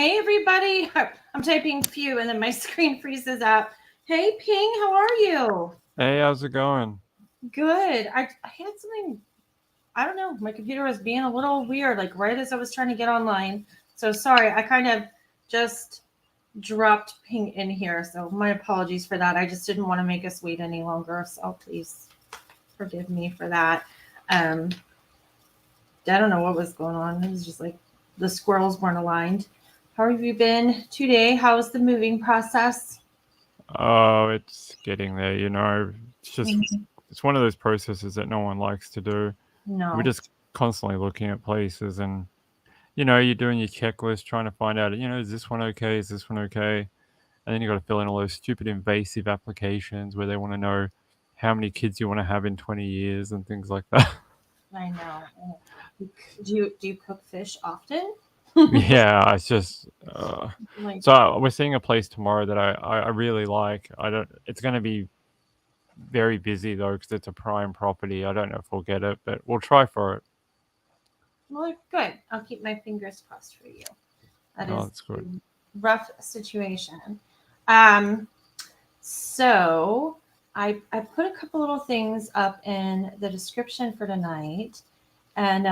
Hey, everybody. I'm typing few and then my screen freezes up. Hey, Ping, how are you? Hey, how's it going? Good. I had something, I don't know. My computer was being a little weird, like right as I was trying to get online. So sorry, I kind of just dropped Ping in here. So my apologies for that. I just didn't want to make us wait any longer. So please forgive me for that. Um, I don't know what was going on. It was just like the squirrels weren't aligned. How have you been today? How's the moving process? Oh, it's getting there, you know. It's just Mhm. it's one of those processes that no one likes to do. We're No, just constantly looking at places and you're doing your checklist trying to find out, is this one okay? Is this one okay? And then you got to fill in all those stupid invasive applications where they want to know how many kids you want to have in 20 years and things like that. I know. Do you cook fish often? Yeah, it's just Like, so we're seeing a place tomorrow that I really like. I don't It's going to be very busy though because it's a prime property. I don't know if we'll get it, but we'll try for it. well, good. I'll keep my fingers crossed for you. That Oh, is that's a good. rough situation. Um, so I put a couple little things up in the description for tonight, and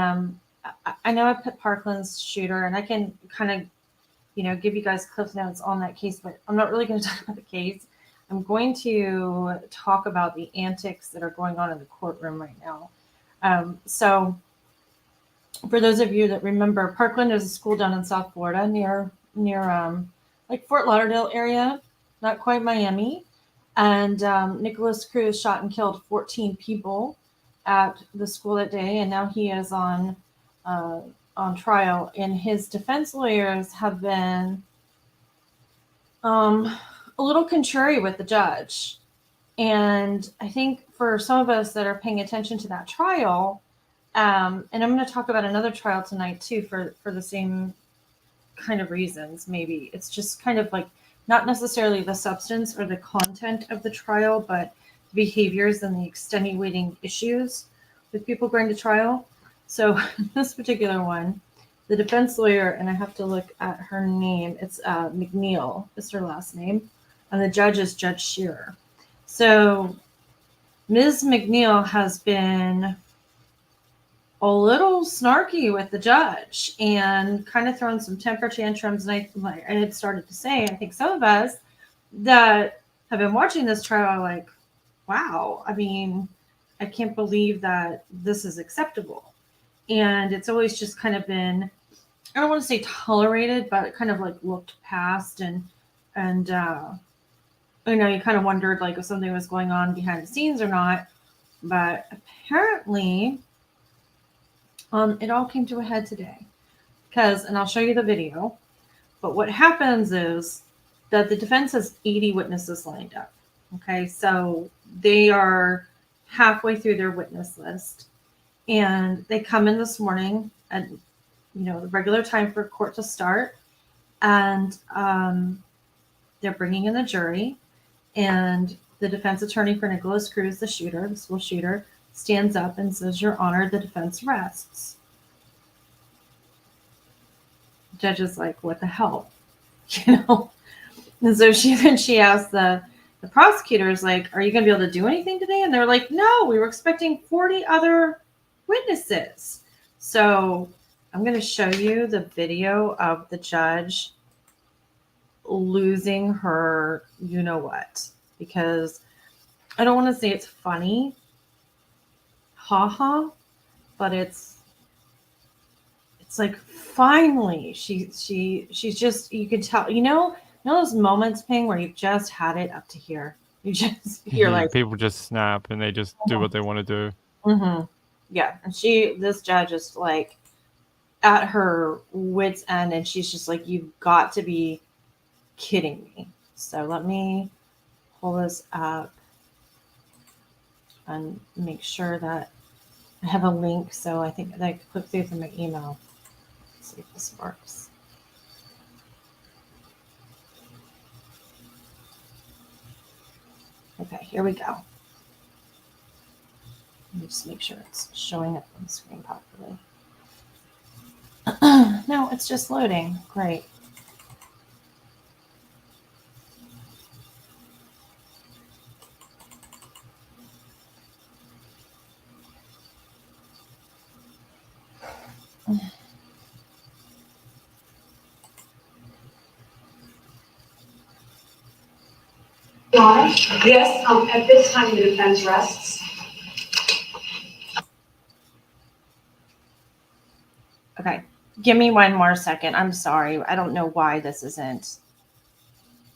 I know I put Parkland's shooter, and I can kind of give you guys cliff notes on that case, but I'm not really going to talk about the case. I'm going to talk about the antics that are going on in the courtroom right now. So, for those of you that remember, Parkland is a school down in South Florida near like Fort Lauderdale area, not quite Miami. And Nicholas Cruz shot and killed 14 people at the school that day, and now he is uh, on trial. And his defense lawyers have been um, a little contrary with the judge. And I think for some of us that are paying attention to that trial, and I'm going to talk about another trial tonight too for the same kind of reasons. Maybe it's just kind of like not necessarily the substance or the content of the trial, but the behaviors and the extenuating issues with people going to trial. So this particular one, the defense lawyer, and I have to look at her name. It's McNeil is her last name, and the judge is Judge Shearer. So Ms. McNeil has been a little snarky with the judge and kind of throwing some temper tantrums. And I had started to say, I think some of us that have been watching this trial are like, wow, I mean, I can't believe that this is acceptable. And it's always just kind of been, I don't want to say tolerated, but it kind of like looked past and you kind of wondered like if something was going on behind the scenes or not. But apparently, it all came to a head today because, and I'll show you the video. But what happens is that the defense has 80 witnesses lined up. Okay, so they are halfway through their witness list, and they come in this morning at the regular time for court to start, and they're bringing in the jury, and the defense attorney for Nicholas Cruz, the shooter, the school shooter, stands up and says, "Your Honor, the defense rests." Judge is like, "What the hell?" you know And so she asked the prosecutors, like, "Are you going to be able to do anything today?" And they're like, "No, we were expecting 40 other witnesses." So I'm going to show you the video of the judge losing her what, because I don't want to say it's funny, haha, but it's like finally she's just, you can tell, those moments, Ping, where you've just had it up to here. You're Yeah, like, people just snap and they just do what they want to do. mm-hmm. Yeah. And this judge is like at her wits end, and she's just like, "You've got to be kidding me." So let me pull this up and make sure that I have a link. So I think that I can click through from my email. Let's see if this works. Okay, here we go. Let me just make sure it's showing up on the screen properly. No, it's just loading. Great. Donna? Yes. At this time, the defense rests. Okay, give me one more second. I'm sorry. I don't know why this isn't.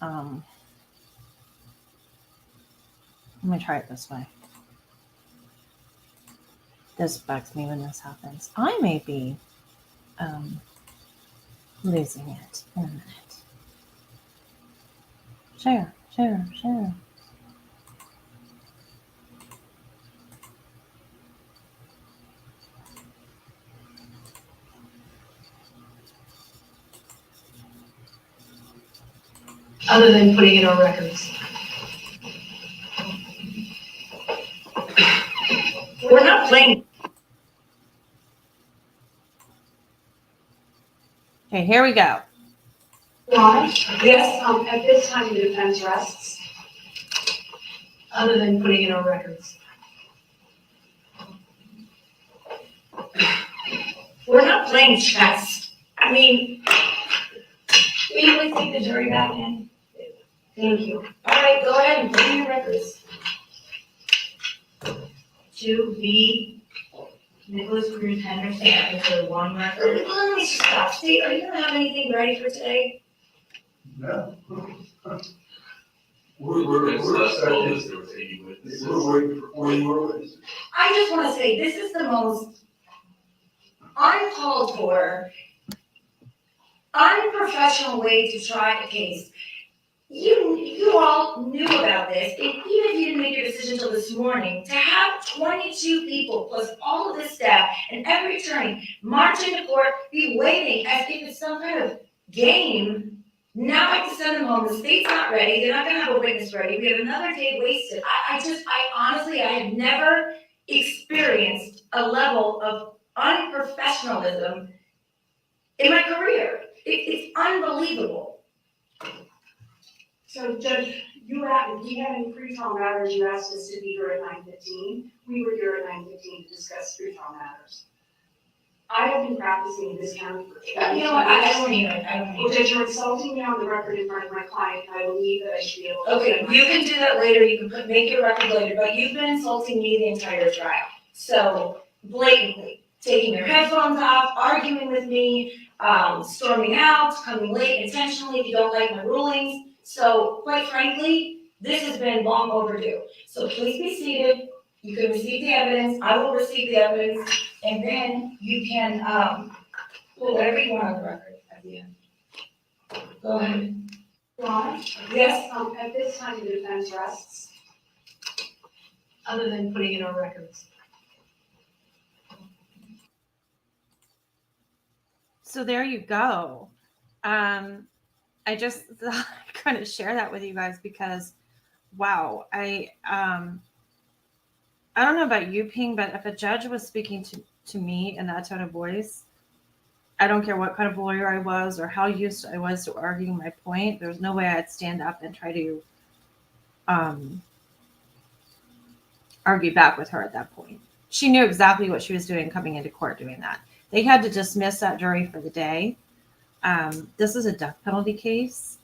Let me try it this way. This bugs me when this happens. I may be losing it in a minute. Share. Other than putting it on records. We're not playing. Okay, here we go. Donna? Yes. At this time, the defense rests. Other than putting it on records. We're not playing chess. I mean, will you please take the jury back in? Thank you. All right, go ahead and put in your records. 2B, Nicholas Cruz Henderson, after 1 record. Let me stop. Steve, are you going to have anything ready for today? No. We're waiting for 40 more witnesses. I just want to say, this is the most uncalled for, unprofessional way to try a case. You all knew about this, and even if you didn't make your decision until this morning, to have 22 people plus all of this staff and every attorney march into court, be waiting as if it's some kind of game. Now I have to send them home. The state's not ready. They're not going to have a witness ready. We have another day wasted. I honestly have never experienced a level of unprofessionalism in my career. It's unbelievable. So Judge, if we had any pretrial matters, you asked us to be here at 9:15. We were here at 9:15 to discuss pretrial matters. I have been practicing in this county for 20 years. You know what, I don't need it. Well, Judge, you're insulting me on the record in front of my client. I believe that I should be able to. Okay, you can do that later, you can make your record later, but you've been insulting me the entire trial. So blatantly, taking your headphones off, arguing with me, storming out, coming late intentionally if you don't like my rulings. So quite frankly, this has been long overdue. So please be seated, you can receive the evidence, I will receive the evidence, and then you can put whatever you want on the record at the end. Go ahead. Donna? Yes? At this time, the defense rests. Other than putting it on records. So there you go. I just kind of share that with you guys because, wow, I don't know about you, Ping, but if a judge was speaking to me in that tone of voice, I don't care what kind of lawyer I was or how used I was to arguing my point, there's no way I'd stand up and try to argue back with her at that point. She knew exactly what she was doing coming into court doing that. They had to dismiss that jury for the day. This is a death penalty case.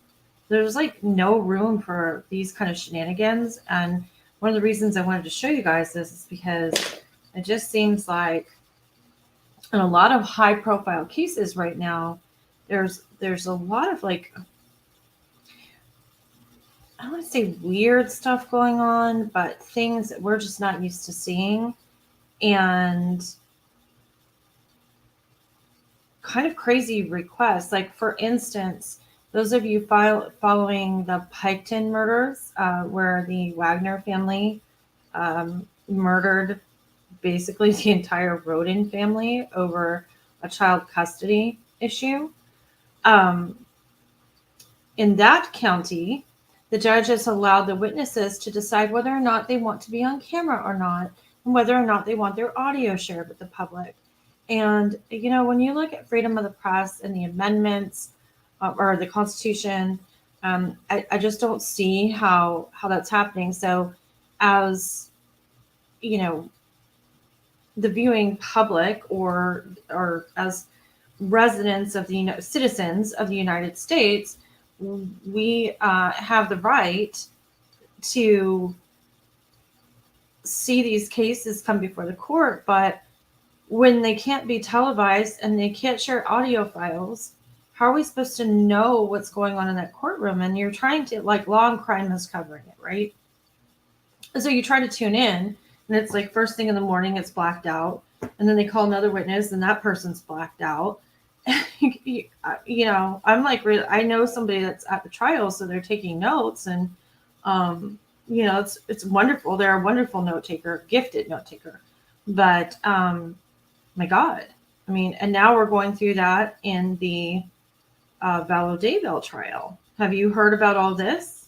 There's like no room for these kind of shenanigans. And one of the reasons I wanted to show you guys this is because it just seems like in a lot of high profile cases right now, there's a lot of like, I don't want to say weird stuff going on, but things that we're just not used to seeing. And kind of crazy requests. Like, for instance, those of you following the Piketon murders, where the Wagner family murdered basically the entire Rodin family over a child custody issue. In that county, the judge has allowed the witnesses to decide whether or not they want to be on camera or not, and whether or not they want their audio shared with the public. And, you know, when you look at freedom of the press and the amendments or the Constitution, I just don't see how that's happening. So as, you know, the viewing public or as residents of the citizens of the United States, we have the right to see these cases come before the court. But when they can't be televised and they can't share audio files, how are we supposed to know what's going on in that courtroom? And you're trying to, like, Law and Crime is covering it, right? And so you try to tune in, and it's like first thing in the morning, it's blacked out. And then they call another witness, and that person's blacked out. You know, I'm like, really, I know somebody that's at the trial, so they're taking notes, and you know, it's wonderful. They're a wonderful note taker, gifted note taker. But my God, I mean, and now we're going through that in the Vallow Daybell trial. Have you heard about all this?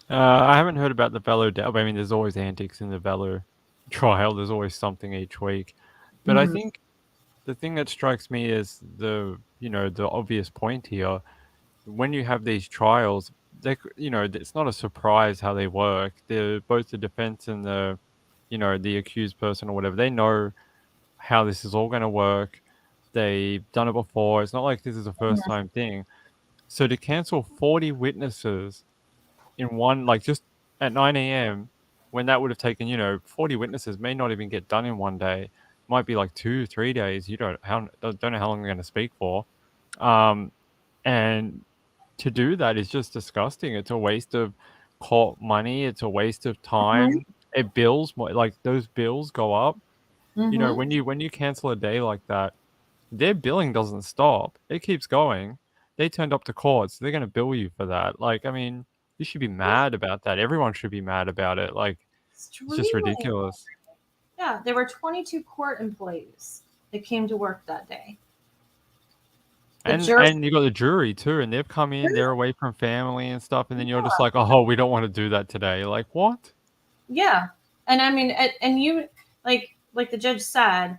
I haven't heard about the Vallow. I mean, there's always antics in the Vallow trial. There's always something each week. But I think the thing that strikes me is the obvious point here. When you have these trials, it's not a surprise how they work. Both the defense and the accused person or whatever, they know how this is all going to work. They've done it before. It's not like this is a first time thing. So to cancel 40 witnesses in one, like just at 9 a.m., when that would have taken, 40 witnesses may not even get done in one day. Might be like 2-3 days. You don't know how long they're going to speak for. And to do that is just disgusting. It's a waste of court money. It's a waste of time. It bills more, like those bills go up. You know, when you cancel a day like that, their billing doesn't stop. It keeps going. They turned up to court, so they're going to bill you for that. Like, I mean, you should be mad about that. Everyone should be mad about it. Like, it's just ridiculous. Yeah, there were 22 court employees that came to work that day. And you got the jury too, and they've come in, they're away from family and stuff, and then you're just like, oh, we don't want to do that today. Like, what? Yeah. And I mean, and you, like the judge said,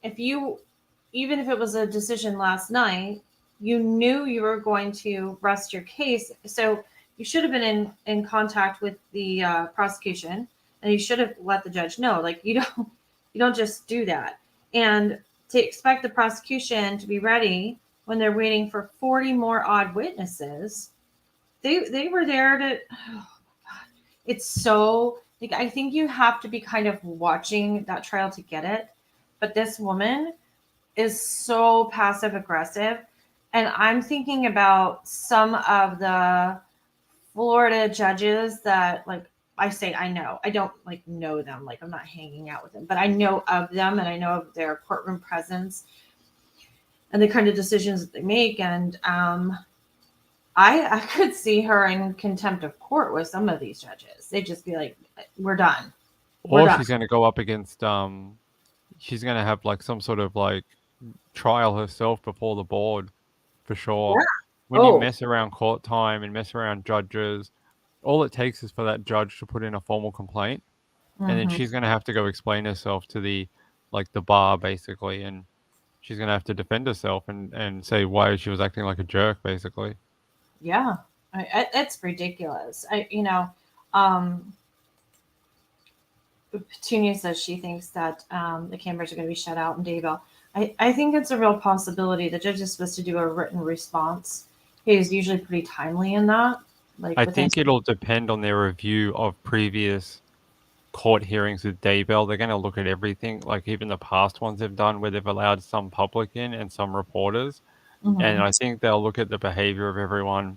even if it was a decision last night, you knew you were going to rest your case. So you should have been in contact with the prosecution, and you should have let the judge know. Like, you don't just do that. And to expect the prosecution to be ready when they're waiting for 40 more odd witnesses, they were there to, oh my God. It's so, like, I think you have to be kind of watching that trial to get it. But this woman is so passive aggressive. And I'm thinking about some of the Florida judges that, like, I know. I don't like know them. Like, I'm not hanging out with them, but I know of them, and I know of their courtroom presence and the kind of decisions that they make. And I could see her in contempt of court with some of these judges. They'd just be like, we're done. Or she's going to go up against, she's going to have like some sort of like trial herself before the board, for sure. Yeah. When you mess around court time and mess around judges, all it takes is for that judge to put in a formal complaint, and then she's going to have to go explain herself to the bar, basically, and she's going to have to defend herself and say why she was acting like a jerk, basically. Yeah, it's ridiculous. Petunia says she thinks that the cameras are going to be shut out in Daybell. I think it's a real possibility. The judge is supposed to do a written response. He's usually pretty timely in that. Like, I think it'll depend on their review of previous court hearings with Daybell. They're going to look at everything, like even the past ones they've done where they've allowed some public in and some reporters. And I think they'll look at the behavior of everyone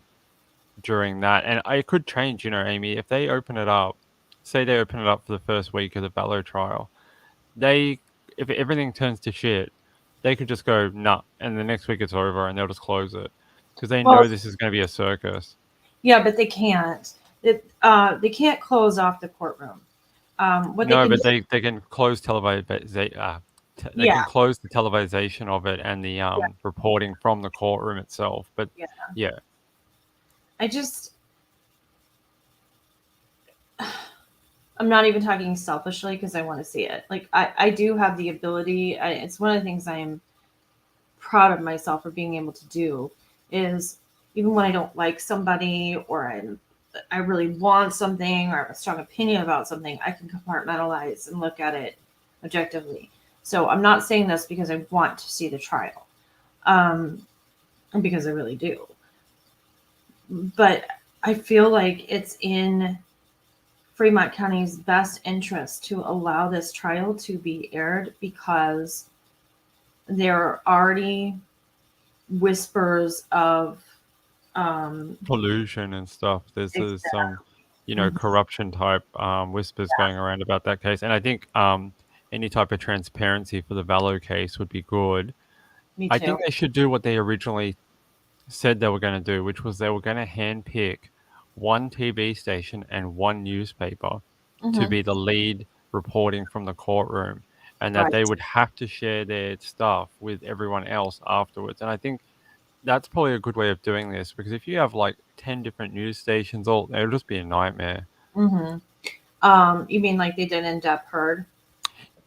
during that. And it could change, Amy, if they open it up, say they open it up for the first week of the Vallow trial, if everything turns to shit, they could just go, nah, and the next week it's over and they'll just close it because they know this is going to be a circus. Yeah, but they can't. They can't close off the courtroom. But they can close they can close the televisation of it and the reporting from the courtroom itself. But yeah. I'm not even talking selfishly because I want to see it. Like, I do have the ability. It's one of the things I am proud of myself for being able to do is even when I don't like somebody or I really want something or have a strong opinion about something, I can compartmentalize and look at it objectively. So I'm not saying this because I want to see the trial, because I really do. But I feel like it's in Fremont County's best interest to allow this trial to be aired, because there are already whispers of Collusion and stuff. There's some, Mhm. corruption type whispers going around about that case, and I think any type of transparency for the Vallow case would be good. Me I too. think they should do what they originally said they were going to do, which was they were going to handpick one TV station and one newspaper to Hmm. be the lead reporting from the courtroom, and that Right. they would have to share their stuff with everyone else afterwards. And I think that's probably a good way of doing this, because if you have like 10 different news stations, it'll just be a nightmare. Hmm. You mean like they did in Depp Heard?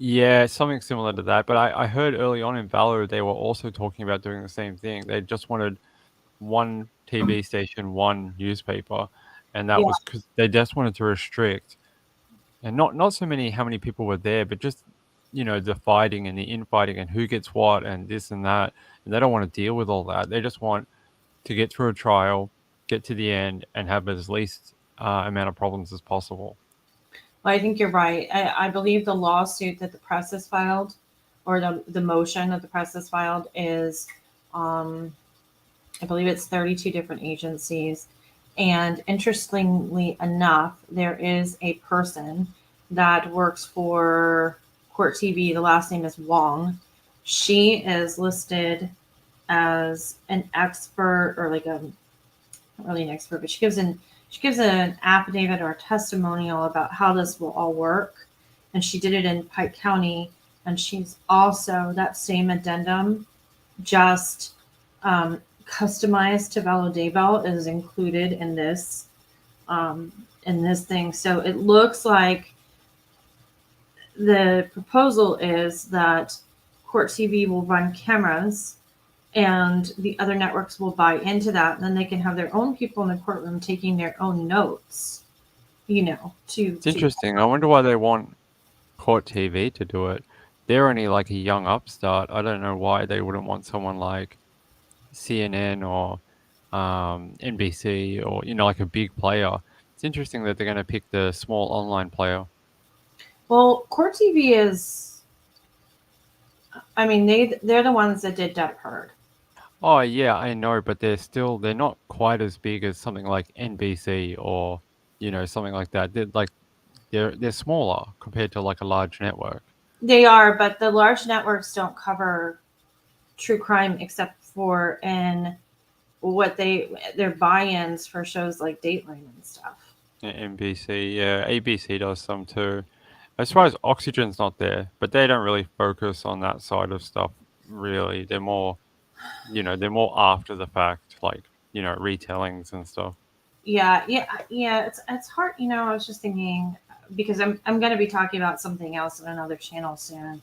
Yeah, something similar to that. But I heard early on in Valor they were also talking about doing the same thing. They just wanted one TV station, one newspaper, and that Yeah. was because they just wanted to restrict, and not so many how many people were there, but just the fighting and the infighting and who gets what and this and that, and they don't want to deal with all that. They just want to get through a trial, get to the end, and have as least amount of problems as possible. Well, I think you're right. I believe the lawsuit that the press has filed, or the motion that the press has filed, is, I believe it's 32 different agencies. And interestingly enough, there is a person that works for Court TV. The last name is Wong. She is listed as an expert, or like a, not really an expert, but she gives an affidavit or a testimonial about how this will all work. And she did it in Pike County. And she's also, that same addendum, just customized to Vallow Daybell, is included in this thing. So it looks like the proposal is that Court TV will run cameras, and the other networks will buy into that, and then they can have their own people in the courtroom taking their own notes, It's interesting. I wonder why they want Court TV to do it. They're only like a young upstart. I don't know why they wouldn't want someone like CNN or NBC, or like a big player. It's interesting that they're going to pick the small online player. Well, Court TV is, I mean, they're the ones that did Depp Heard. Oh yeah, I know, but they're not quite as big as something like NBC or something like that. They're smaller compared to like a large network. They are, but the large networks don't cover true crime except for in what their buy-ins for shows like Dateline and stuff. NBC, yeah, ABC does some too. As far as Oxygen's not there, but they don't really focus on that side of stuff. Really, they're more after the fact, like retellings and stuff. Yeah. It's hard. I was just thinking, because I'm going to be talking about something else on another channel soon,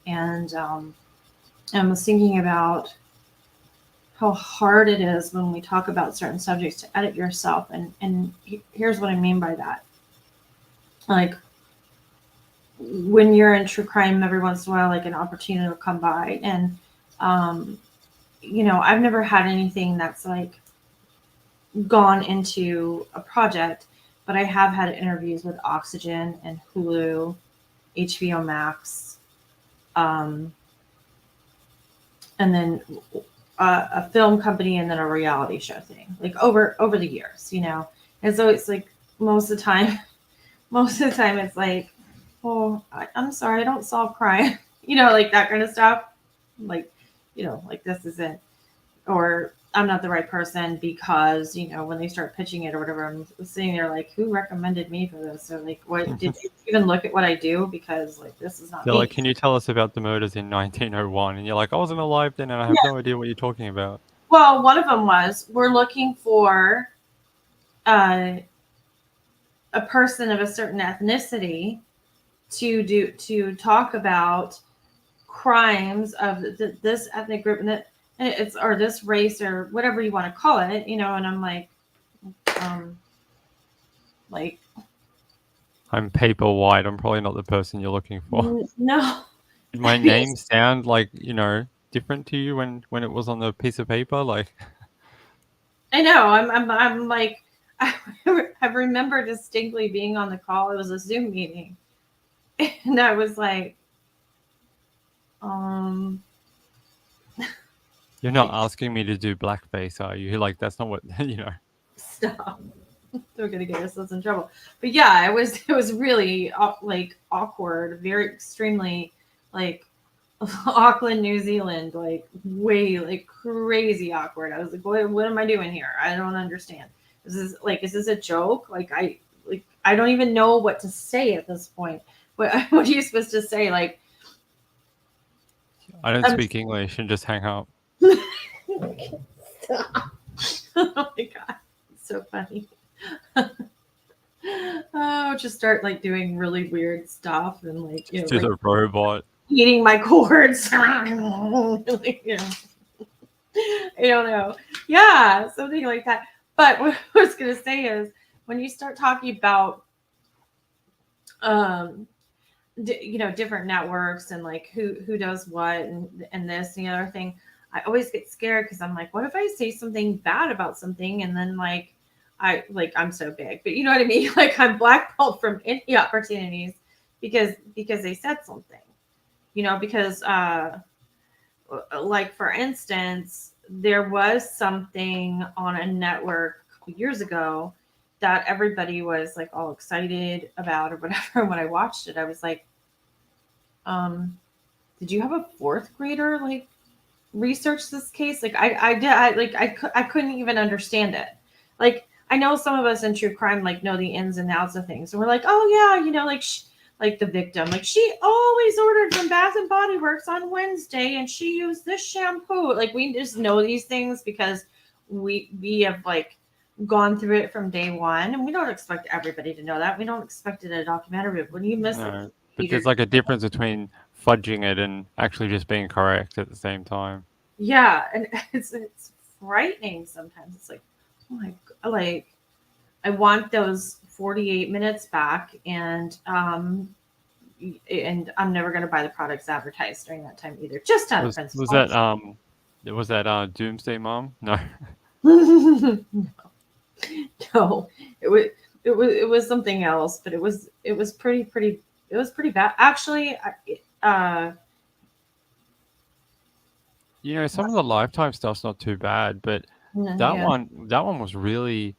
and I was thinking about how hard it is when we talk about certain subjects to edit yourself, and here's what I mean by that. Like, when you're in true crime, every once in a while, like, an opportunity will come by, and I've never had anything that's like gone into a project, but I have had interviews with Oxygen and Hulu, HBO Max, and then a film company, and then a reality show thing, like over the years, And so it's like most of the time it's like, oh, I'm sorry, I don't solve crime, like that kind of stuff. Like, like, this isn't, or I'm not the right person, because, when they start pitching it or whatever, I'm sitting there like, who recommended me for this? So, like, what, did you even look at what I do? Because, like, this is not They're me. like, can you tell us about the murders in 1901? And you're like, I wasn't alive then, and I have no idea what you're talking about. Well, one of them was, we're looking for a person of a certain ethnicity to talk about crimes of this ethnic group, and it's, or this race, or whatever you want to call it, and I'm like, like, I'm paper white. I'm probably not the person you're looking for. No. Did my name sound like, different to you when it was on the piece of paper? Like, I know. I'm like, I remember distinctly being on the call. It was a Zoom meeting, and I was like, you're not asking me to do blackface, are you? Like, that's not what, stop. They're gonna get ourselves in trouble. But yeah, it was really like awkward, very extremely like Auckland, New Zealand, like way like crazy awkward. I was like, what am I doing here? I don't understand. Is this a joke? I don't even know what to say at this point. What are you supposed to say? Like, I don't speak English, and just hang up. stop. Oh my god, it's so funny. Oh, just start like doing really weird stuff and like Just like a robot. eating my cords. Like, I don't know. Yeah, something like that. But what I was gonna say is when you start talking about different networks and like who does what and this and the other thing, I always get scared because I'm like, what if I say something bad about something and then I'm so big, but you know what I mean? Like I'm blackballed from any opportunities because they said something, because like for instance, there was something on a network a couple years ago that everybody was like all excited about or whatever. When I watched it, I was like, did you have a fourth grader like research this case? Like I did. I couldn't even understand it. Like I know some of us in true crime like know the ins and outs of things, and we're like, oh yeah, like the victim, like she always ordered from Bath and Body Works on Wednesday, and she used this shampoo. Like we just know these things because we have like gone through it from day one, and we don't expect everybody to know that. We don't expect it in a documentary. But when you miss No, it, but there's like a difference between fudging it and actually just being correct at the same time. yeah, and it's frightening sometimes. It's like, oh my, like I want those 48 minutes back, and I'm never going to buy the products advertised during that time either. Just out of principle. Was that Doomsday Mom? No. No, it was something else, but it was pretty bad actually. Some of the Lifetime stuff's not too bad, but that Yeah. one was really,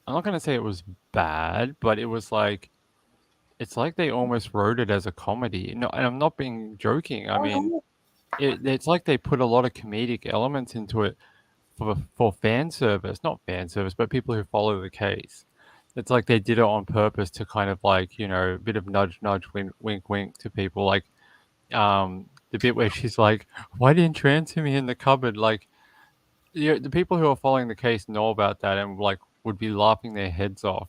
I'm not going to say it was bad, but it was like, it's like they almost wrote it as a comedy. No, and I'm not being joking. I mean, it's like they put a lot of comedic elements into it for fan service, not fan service, but people who follow the case. It's like they did it on purpose to kind of like, a bit of nudge, nudge, wink, wink to people. Like, the bit where she's like, why didn't you answer me in the cupboard? Like, the people who are following the case know about that and like would be laughing their heads off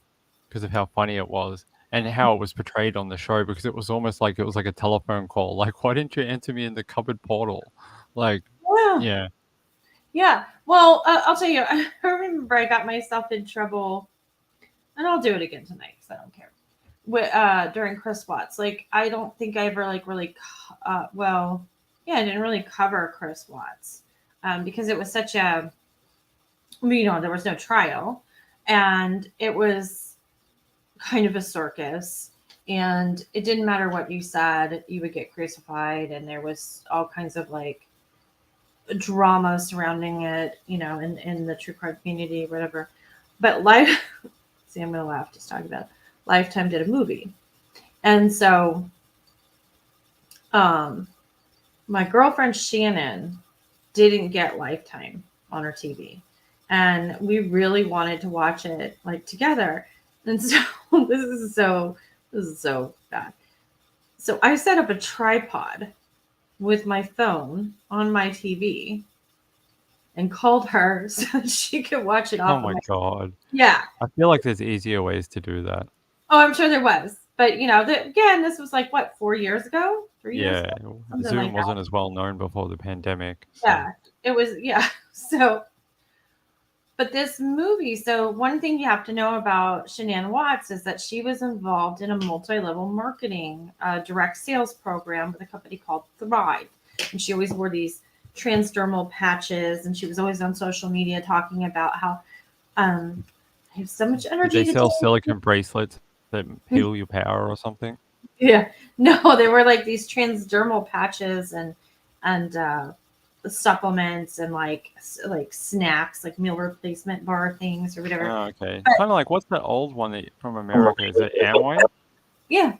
because of how funny it was and how it was portrayed on the show, because it was almost like it was like a telephone call. Like, why didn't you answer me in the cupboard portal? Like, yeah. Yeah. Well, I'll tell you, I remember I got myself in trouble, and I'll do it again tonight because I don't care. During Chris Watts, like I don't think I ever like really, I didn't really cover Chris Watts, because it was such a, there was no trial, and it was kind of a circus, and it didn't matter what you said, you would get crucified, and there was all kinds of like drama surrounding it, in the true crime community, whatever. But see, I'm gonna laugh just talking about it. Lifetime did a movie, and so my girlfriend Shannon didn't get Lifetime on her TV, and we really wanted to watch it like together. And so this is so bad. So I set up a tripod with my phone on my TV and called her so that she could watch it off. Oh my God. Yeah. I feel like there's easier ways to do that. Oh, I'm sure there was. But, again, this was like, what, 4 years ago? 3 years ago? Yeah. Zoom wasn't as well known before the pandemic. So. Yeah. It was, yeah. So, But this movie, so one thing you have to know about Shanann Watts is that she was involved in a multi-level marketing direct sales program with a company called Thrive. And she always wore these transdermal patches, and she was always on social media talking about how I have so much Did energy they to sell take. silicone bracelets that heal your power or something? Yeah, no, they were like these transdermal patches and supplements and like snacks, like meal replacement bar things or whatever. Oh, okay. But Kind of like, what's that old one that from America? Is it Amway? yeah,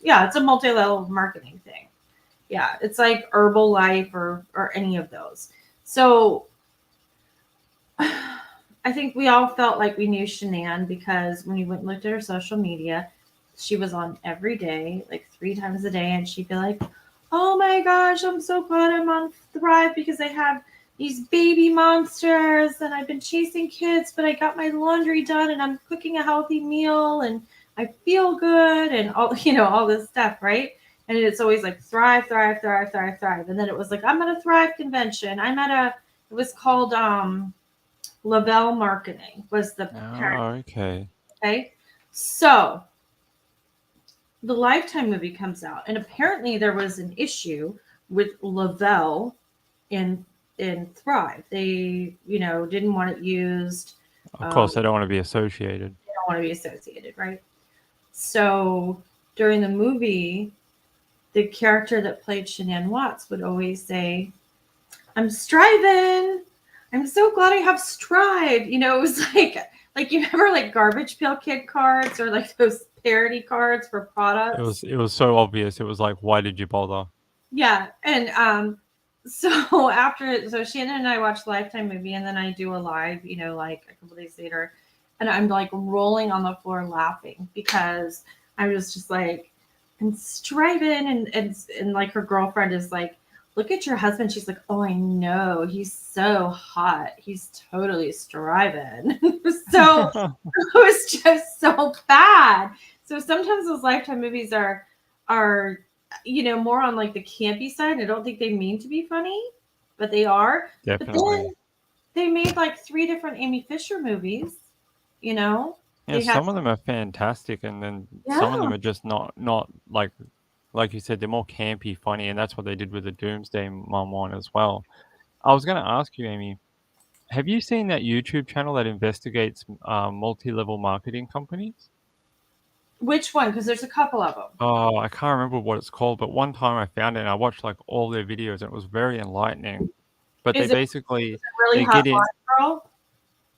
yeah, it's a multi-level marketing thing. Yeah, it's like Herbalife or any of those. So I think we all felt like we knew Shanann because when you went and looked at her social media, she was on every day, like 3 times a day, and she'd be like, "Oh my gosh, I'm so glad I'm on Thrive because I have these baby monsters and I've been chasing kids, but I got my laundry done and I'm cooking a healthy meal and I feel good and all all this stuff, right?" And it's always like Thrive, Thrive, Thrive, Thrive, Thrive. And then it was like, I'm at a Thrive convention. It was called Lavelle Marketing was the parent. Oh, okay. Okay. So the Lifetime movie comes out, and apparently there was an issue with Lavelle in Thrive. They, didn't want it used. Of course, I don't want to be associated. They don't want to be associated, right? So during the movie, the character that played Shanann Watts would always say, "I'm striving. I'm so glad I have Strive." It was like you remember like Garbage Pail Kid cards or like those parody cards for products. It was so obvious. It was like, why did you bother? Yeah, and so so Shannon and I watched the Lifetime movie, and then I do a live, like a couple days later, and I'm like rolling on the floor laughing because I was just like, I'm striving, and like her girlfriend is like, "Look at your husband." She's like, "Oh, I know, he's so hot. He's totally striving." So it was just so bad. So sometimes those Lifetime movies are more on like the campy side. I don't think they mean to be funny, but they are. But Definitely. then they made like 3 different Amy Fisher movies. Yeah, They had some of them are fantastic, and then some of them are just not like you said, they're more campy, funny, and that's what they did with the Doomsday Mum one as well. I was going to ask you, Amy, have you seen that YouTube channel that investigates multi-level marketing companies? Which one? Because there's a couple of them. Oh, I can't remember what it's called, but one time I found it and I watched like all their videos and it was very enlightening. But they Is it basically really they hot get in, blonde girl?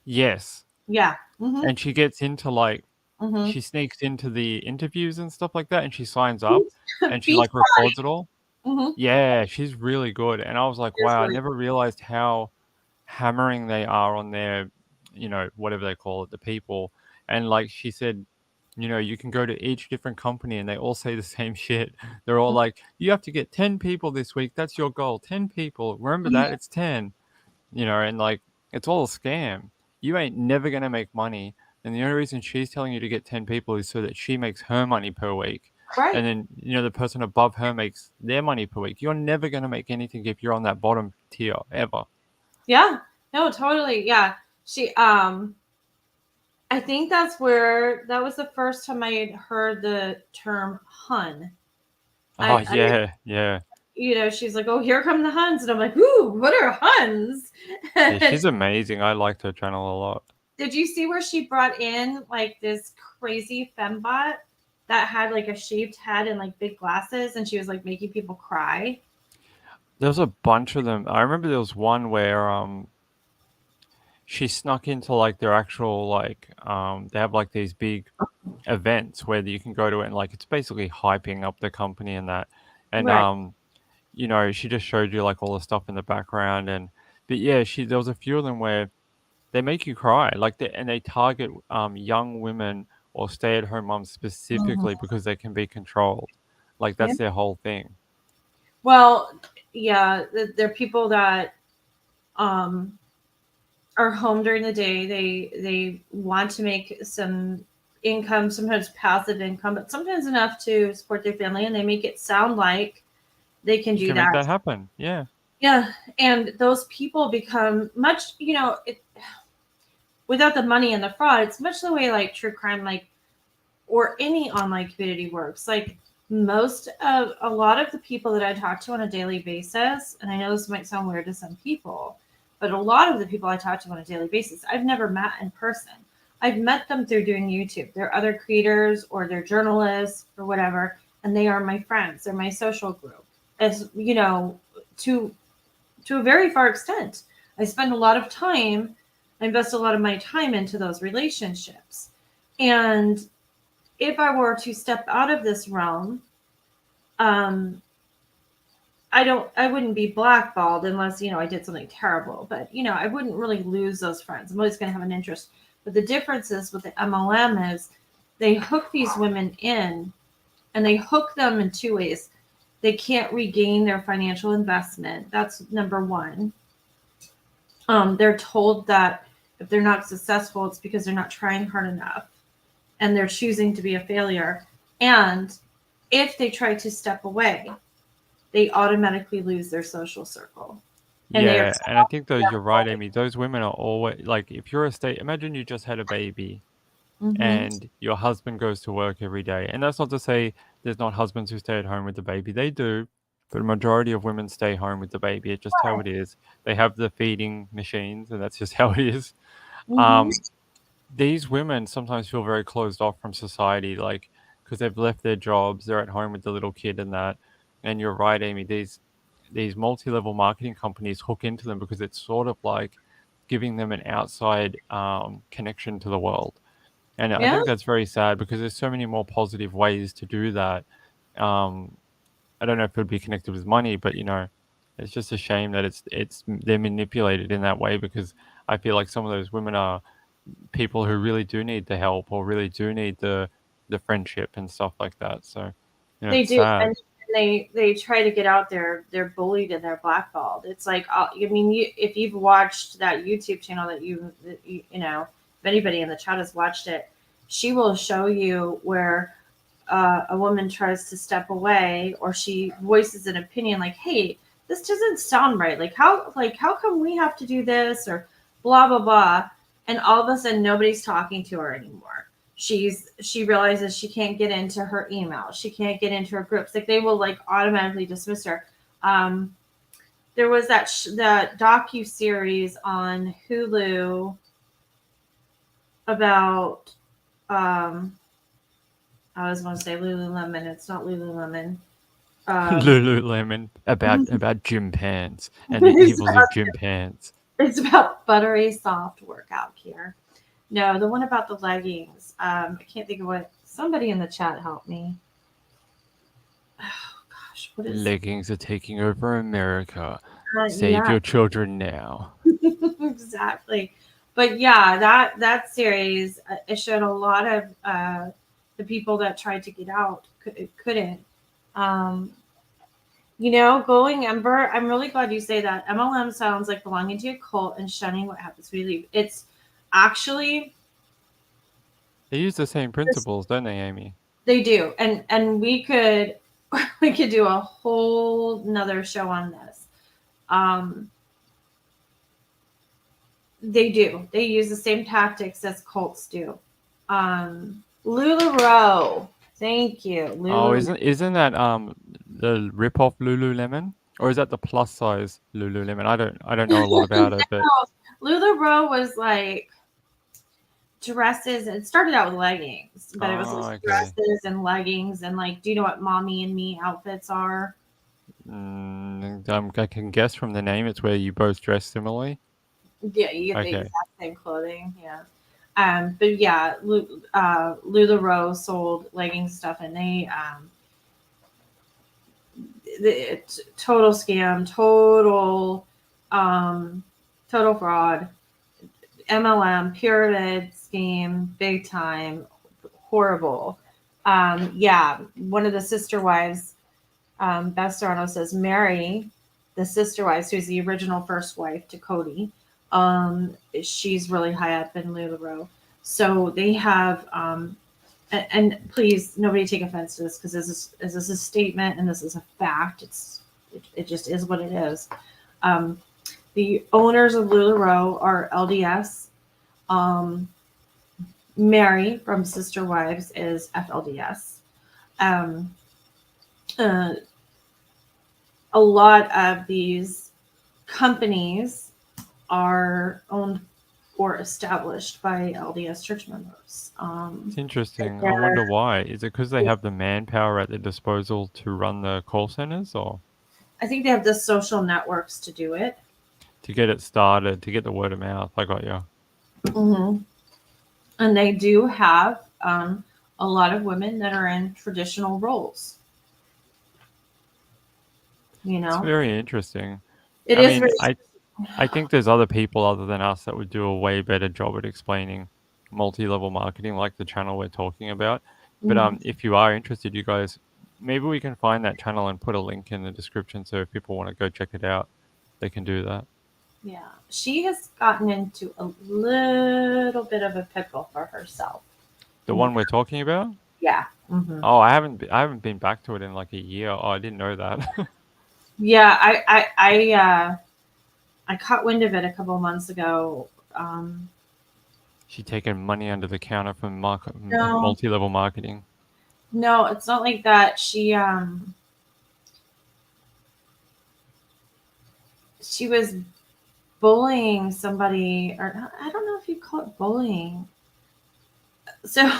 yes, Yeah. Mm-hmm. and she gets into like Mm-hmm. she sneaks into the interviews and stuff like that, and she signs up and she Beach like records it all. Mm-hmm. Yeah, she's really good, and I was like, It's wow, I really never realized how hammering they are on their, whatever they call it, the people. And like she said, you can go to each different company and they all say the same shit. They're all like, you have to get 10 people this week. That's your goal. 10 people. Remember that? It's 10. And like, it's all a scam. You ain't never going to make money. And the only reason she's telling you to get 10 people is so that she makes her money per week. right. And then, the person above her makes their money per week. You're never going to make anything if you're on that bottom tier ever. Yeah. No, totally. Yeah. She I think that was the first time I had heard the term Hun. Oh, yeah. She's like, "Oh, here come the Huns," and I'm like, "Ooh, what are Huns?" Yeah, she's amazing. I liked her channel a lot. Did you see where she brought in like this crazy fembot that had like a shaved head and like big glasses, and she was like making people cry? There was a bunch of them. I remember there was one where she snuck into like their actual like they have like these big events where you can go to it and like it's basically hyping up the company and that. And Right. she just showed you like all the stuff in the background but yeah, there was a few of them where they make you cry like they target young women or stay-at-home moms Mhm. specifically because they can be controlled. Like Yeah. that's their whole thing. Well, yeah, they're people that um are home during the day. They want to make some income, sometimes passive income, but sometimes enough to support their family, and they make it sound like they can You do can make that. that happen. Yeah. Yeah, and those people become much, without the money and the fraud, it's much the way like true crime, like, or any online community works. Like a lot of the people that I talk to on a daily basis, and I know this might sound weird to some people, but a lot of the people I talk to on a daily basis, I've never met in person. I've met them through doing YouTube. They're other creators or they're journalists or whatever, and they are my friends. They're my social group. As you know, to a very far extent. I spend a lot of time, I invest a lot of my time into those relationships. And if I were to step out of this realm, I wouldn't be blackballed unless, I did something terrible. But, I wouldn't really lose those friends. I'm always going to have an interest. But the difference is with the MLM is they hook these women in, and they hook them in two ways. They can't regain their financial investment. That's number one. They're told that if they're not successful, it's because they're not trying hard enough and they're choosing to be a failure. And if they try to step away, they automatically lose their social circle. And yeah, and I think you're right, Amy. Those women are always like, if you're imagine you just had a baby and your husband goes to work every day. And that's not to say there's not husbands who stay at home with the baby. They do, but a majority of women stay home with the baby. It's just how it is. They have the feeding machines, and that's just how it is. These women sometimes feel very closed off from society, like, because they've left their jobs, they're at home with the little kid and that. And you're right, Amy, these multi-level marketing companies hook into them because it's sort of like giving them an outside connection to the world. And I think that's very sad because there's so many more positive ways to do that. I don't know if it would be connected with money, but it's just a shame that they're manipulated in that way, because I feel like some of those women are people who really do need the help or really do need the friendship and stuff like that. So they it's do, sad. and they try to get out there. They're bullied and they're blackballed. It's like, if you've watched that YouTube channel that if anybody in the chat has watched it, she will show you where a woman tries to step away, or she voices an opinion like, hey, this doesn't sound right. How come we have to do this, or blah, blah, blah. And all of a sudden nobody's talking to her anymore. She realizes she can't get into her email. She can't get into her groups. Like, they will automatically dismiss her. There was that docu-series on Hulu about, I was going to say Lululemon. It's not Lululemon. Lululemon, about gym pants and the evils of gym pants. It's about buttery soft workout gear. No, the one about the leggings. I can't think of what. Somebody in the chat help me. Oh gosh, what is Leggings are taking over America. Save your children now. Exactly. But yeah, that series, it showed a lot of the people that tried to get out couldn't. Going Ember, I'm really glad you say that. MLM sounds like belonging to a cult and shunning what happens when you leave. It's actually, they use the same principles, don't they, Amy? They do, and we could do a whole nother show on this. They do. They use the same tactics as cults do. LuLaRoe. Thank you. Isn't that the rip-off Lululemon? Or is that the plus size Lululemon? I don't know a lot about it, but LuLaRoe was like dresses. It started out with leggings, but it was dresses and leggings and do you know what Mommy and Me outfits are? I can guess from the name it's where you both dress similarly. Yeah, you get the exact same clothing. Yeah. But yeah, LuLaRoe sold legging stuff, and it's total scam, total fraud, MLM, pyramid scheme, big time, horrible. Yeah, one of the sister wives, Beth Sarno says, Mary, the sister wives, who's the original first wife to Cody, she's really high up in LuLaRoe. So they have, and please, nobody take offense to this, because this is a statement and this is a fact. It just is what it is. The owners of LuLaRoe are LDS. Mary from Sister Wives is FLDS. Um, uh, a lot of these companies are owned or established by LDS church members. It's interesting. I wonder why. Is it because they have the manpower at their disposal to run the call centers, or I think they have the social networks to do it. to get it started, to get the word of mouth? I got you. Mm-hmm. And they do have a lot of women that are in traditional roles. You It's know, very interesting. it I is mean, very. I think there's other people other than us that would do a way better job at explaining multi-level marketing, like the channel we're talking about. But Mhm. if you are interested, you guys, maybe we can find that channel and put a link in the description, so if people want to go check it out, they can do that. Yeah, she has gotten into a little bit of a pickle for herself. The one we're talking about? Yeah. Mm-hmm. Oh, I haven't been back to it in like a year. Oh, I didn't know that. Yeah, I caught wind of it a couple of months ago. She taking money under the counter from No, multi-level marketing. no, it's not like that. She was bullying somebody, or I don't know if you call it bullying. So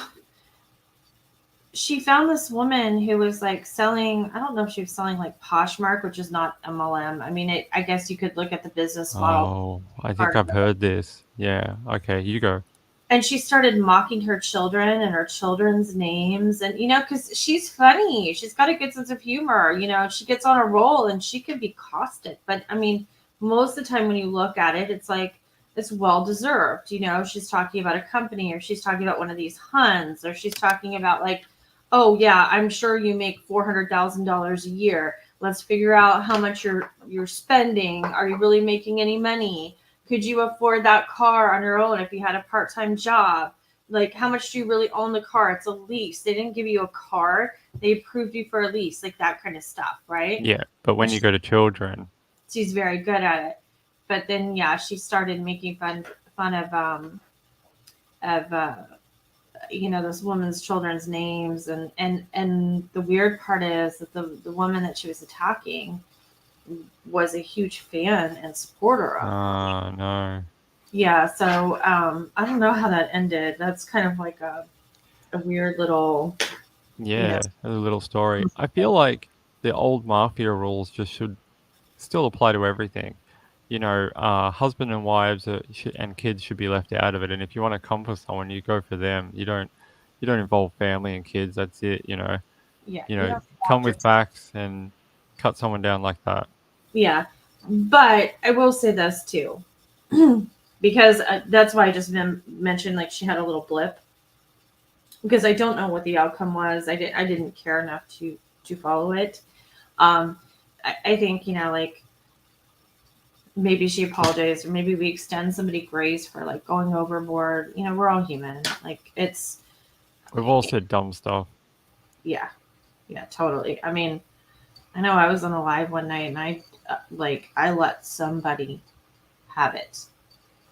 she found this woman who was like selling, I don't know if she was selling like Poshmark, which is not MLM. I mean, I guess you could look at the business model. Oh, I think Part of I've it. heard this. Yeah. Okay, you go. And she started mocking her children and her children's names. And, because she's funny, she's got a good sense of humor. She gets on a roll and she can be caustic. But I mean, most of the time when you look at it, it's like, it's well deserved. She's talking about a company, or she's talking about one of these Huns, or she's talking about like, oh yeah, I'm sure you make $400,000 a year. Let's figure out how much you're spending. Are you really making any money? Could you afford that car on your own if you had a part-time job? Like, how much do you really own the car? It's a lease. They didn't give you a car. They approved you for a lease, like that kind of stuff, right? Yeah, but when you go to children, She's very good at it. But then, yeah, she started making fun of this woman's children's names, and the weird part is that the woman that she was attacking was a huge fan and supporter of her. no. Yeah, so I don't know how that ended. That's kind of like a weird little. Yeah, a little story. I feel like the old mafia rules just should still apply to everything. Husband and wives and kids should be left out of it. And if you want to come for someone, you go for them. You don't involve family and kids. That's it. Yeah, Come with facts and cut someone down like that. Yeah, but I will say this too, because that's why I just mentioned like she had a little blip, because I don't know what the outcome was. I didn't care enough to follow it. I think like maybe she apologized, or maybe we extend somebody grace for like going overboard. We're all human. Like We've all said dumb stuff. Yeah, totally. I mean, I know I was on a live one night and I let somebody have it.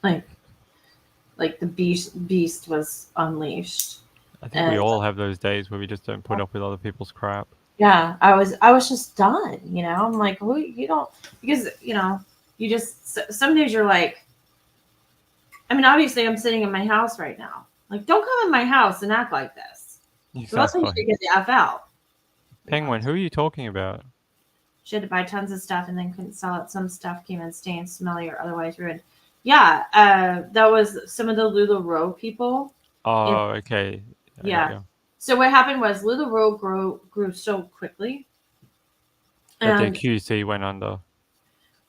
Like the beast was unleashed. I think we all have those days where we just don't put up with other people's crap. Yeah, I was just done. I'm like, well, you don't, because you just, some days you're like, I mean, obviously I'm sitting in my house right now. Like, don't come in my house and act like this. So that's when you get the F out. Penguin, who are you talking about? She had to buy tons of stuff and then couldn't sell it. Some stuff came in stained, smelly, or otherwise ruined. Yeah, that was some of the LuLaRoe people. Oh, okay. Yeah. So what happened was LuLaRoe grew so quickly. That their QC went under.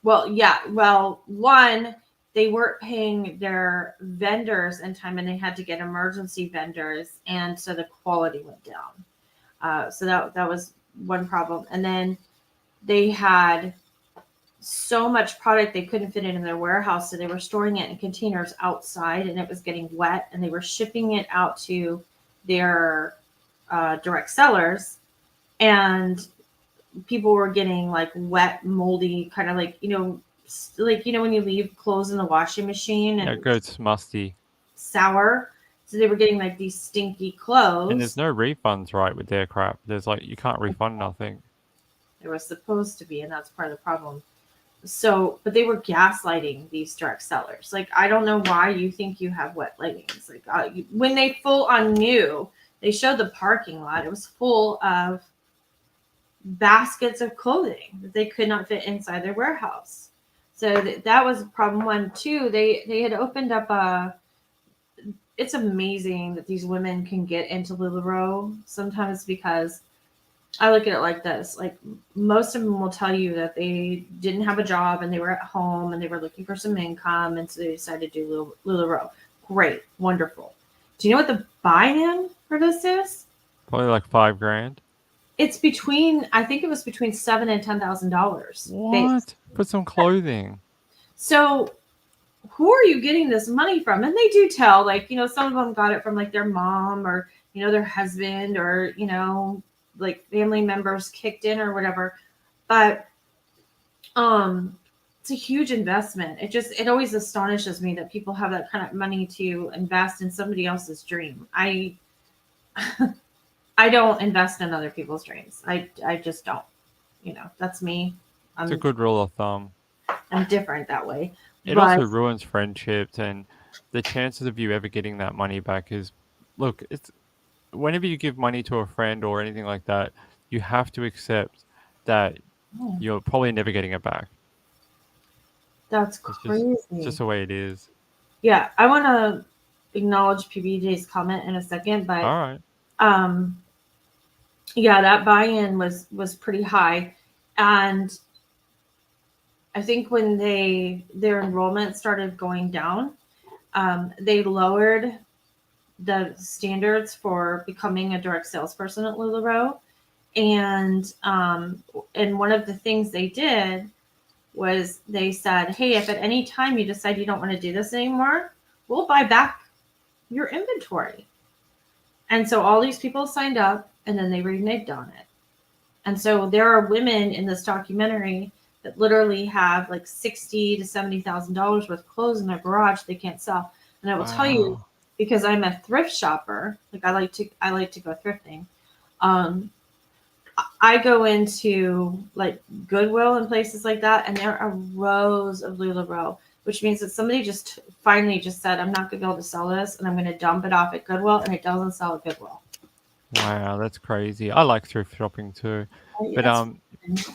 Well, yeah. Well, one, they weren't paying their vendors in time, and they had to get emergency vendors, and so the quality went down. So that was one problem. And then they had so much product they couldn't fit it in their warehouse, so they were storing it in containers outside, and it was getting wet, and they were shipping it out to their direct sellers, and people were getting like wet, moldy, kind of like when you leave clothes in the washing machine and it goes musty. sour. So they were getting like these stinky clothes. And there's no refunds, right, with their crap. There's like, you can't refund nothing. There was supposed to be, and that's part of the problem. So, but they were gaslighting these direct sellers. Like, I don't know why you think you have wet leggings. Like, when they full on knew, they showed the parking lot. It was full of baskets of clothing that they could not fit inside their warehouse. So that was problem one. Two, they had opened up a. It's amazing that these women can get into LuLaRoe sometimes, because I look at it like this. Like, most of them will tell you that they didn't have a job and they were at home and they were looking for some income, and so they decided to do LuLaRoe. Great, wonderful. Do you know what the buy-in for this is? Probably like $5,000. It's between, I think it was between $7,000 and $10,000. What? For some clothing. So who are you getting this money from? And they do tell, like, you know, some of them got it from like their mom or, you know, their husband, or, you know, like family members kicked in or whatever. But it's a huge investment. It always astonishes me that people have that kind of money to invest in somebody else's dream. I don't invest in other people's dreams. I just don't. You know, that's me. It's a good rule of thumb. I'm different that way. It But also ruins friendships, and the chances of you ever getting that money back is, look, it's whenever you give money to a friend or anything like that, you have to accept that you're probably never getting it back. that's crazy. It's just the way it is. Yeah, I want to acknowledge PBJ's comment in a second, but All right. yeah, that buy-in was pretty high, and I think when their enrollment started going down, they lowered the standards for becoming a direct salesperson at LuLaRoe, and one of the things they did was they said, hey, if at any time you decide you don't want to do this anymore, we'll buy back your inventory. And so all these people signed up, and then they reneged on it. And so there are women in this documentary that literally have like $60,000 to $70,000 worth of clothes in their garage they can't sell. And I will tell you, because I'm a thrift shopper, like I like to go thrifting. I go into like Goodwill and places like that, and there are rows of LuLaRoe, which means that somebody just finally just said, I'm not going to be able to sell this, and I'm going to dump it off at Goodwill, and it doesn't sell at Goodwill. Wow, that's crazy. I like thrift shopping too. But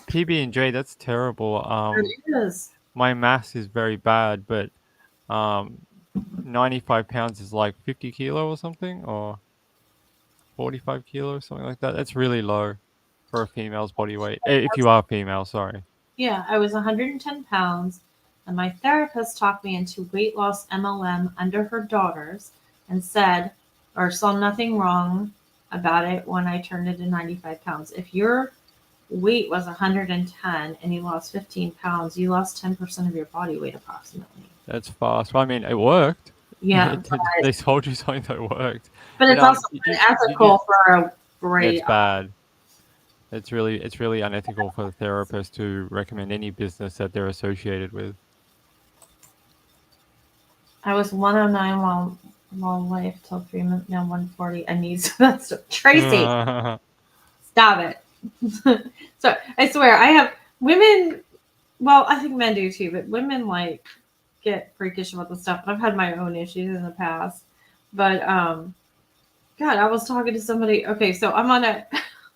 PB&J, that's terrible. It is. My maths is very bad, but 95 pounds is like 50 kilo or something, or 45 kilos, something like that. That's really low for a female's body weight. If you are female, sorry. Yeah, I was 110 pounds, and my therapist talked me into weight loss MLM under her daughters and said, or saw nothing wrong about it when I turned it to 95 pounds. If your weight was 110 and you lost 15 pounds, you lost 10% of your body weight approximately. That's fast. Well, I mean, it worked. Yeah. They told you something that worked. But it's also unethical for a great. It's bad. It's really unethical for the therapist to recommend any business that they're associated with. I was 109 while life till 3 minutes, now 140. I need that's Tracy. Stop it. So I swear I have women. Well, I think men do too, but women like get freakish about the stuff. I've had my own issues in the past, but God, I was talking to somebody. Okay, so I'm on a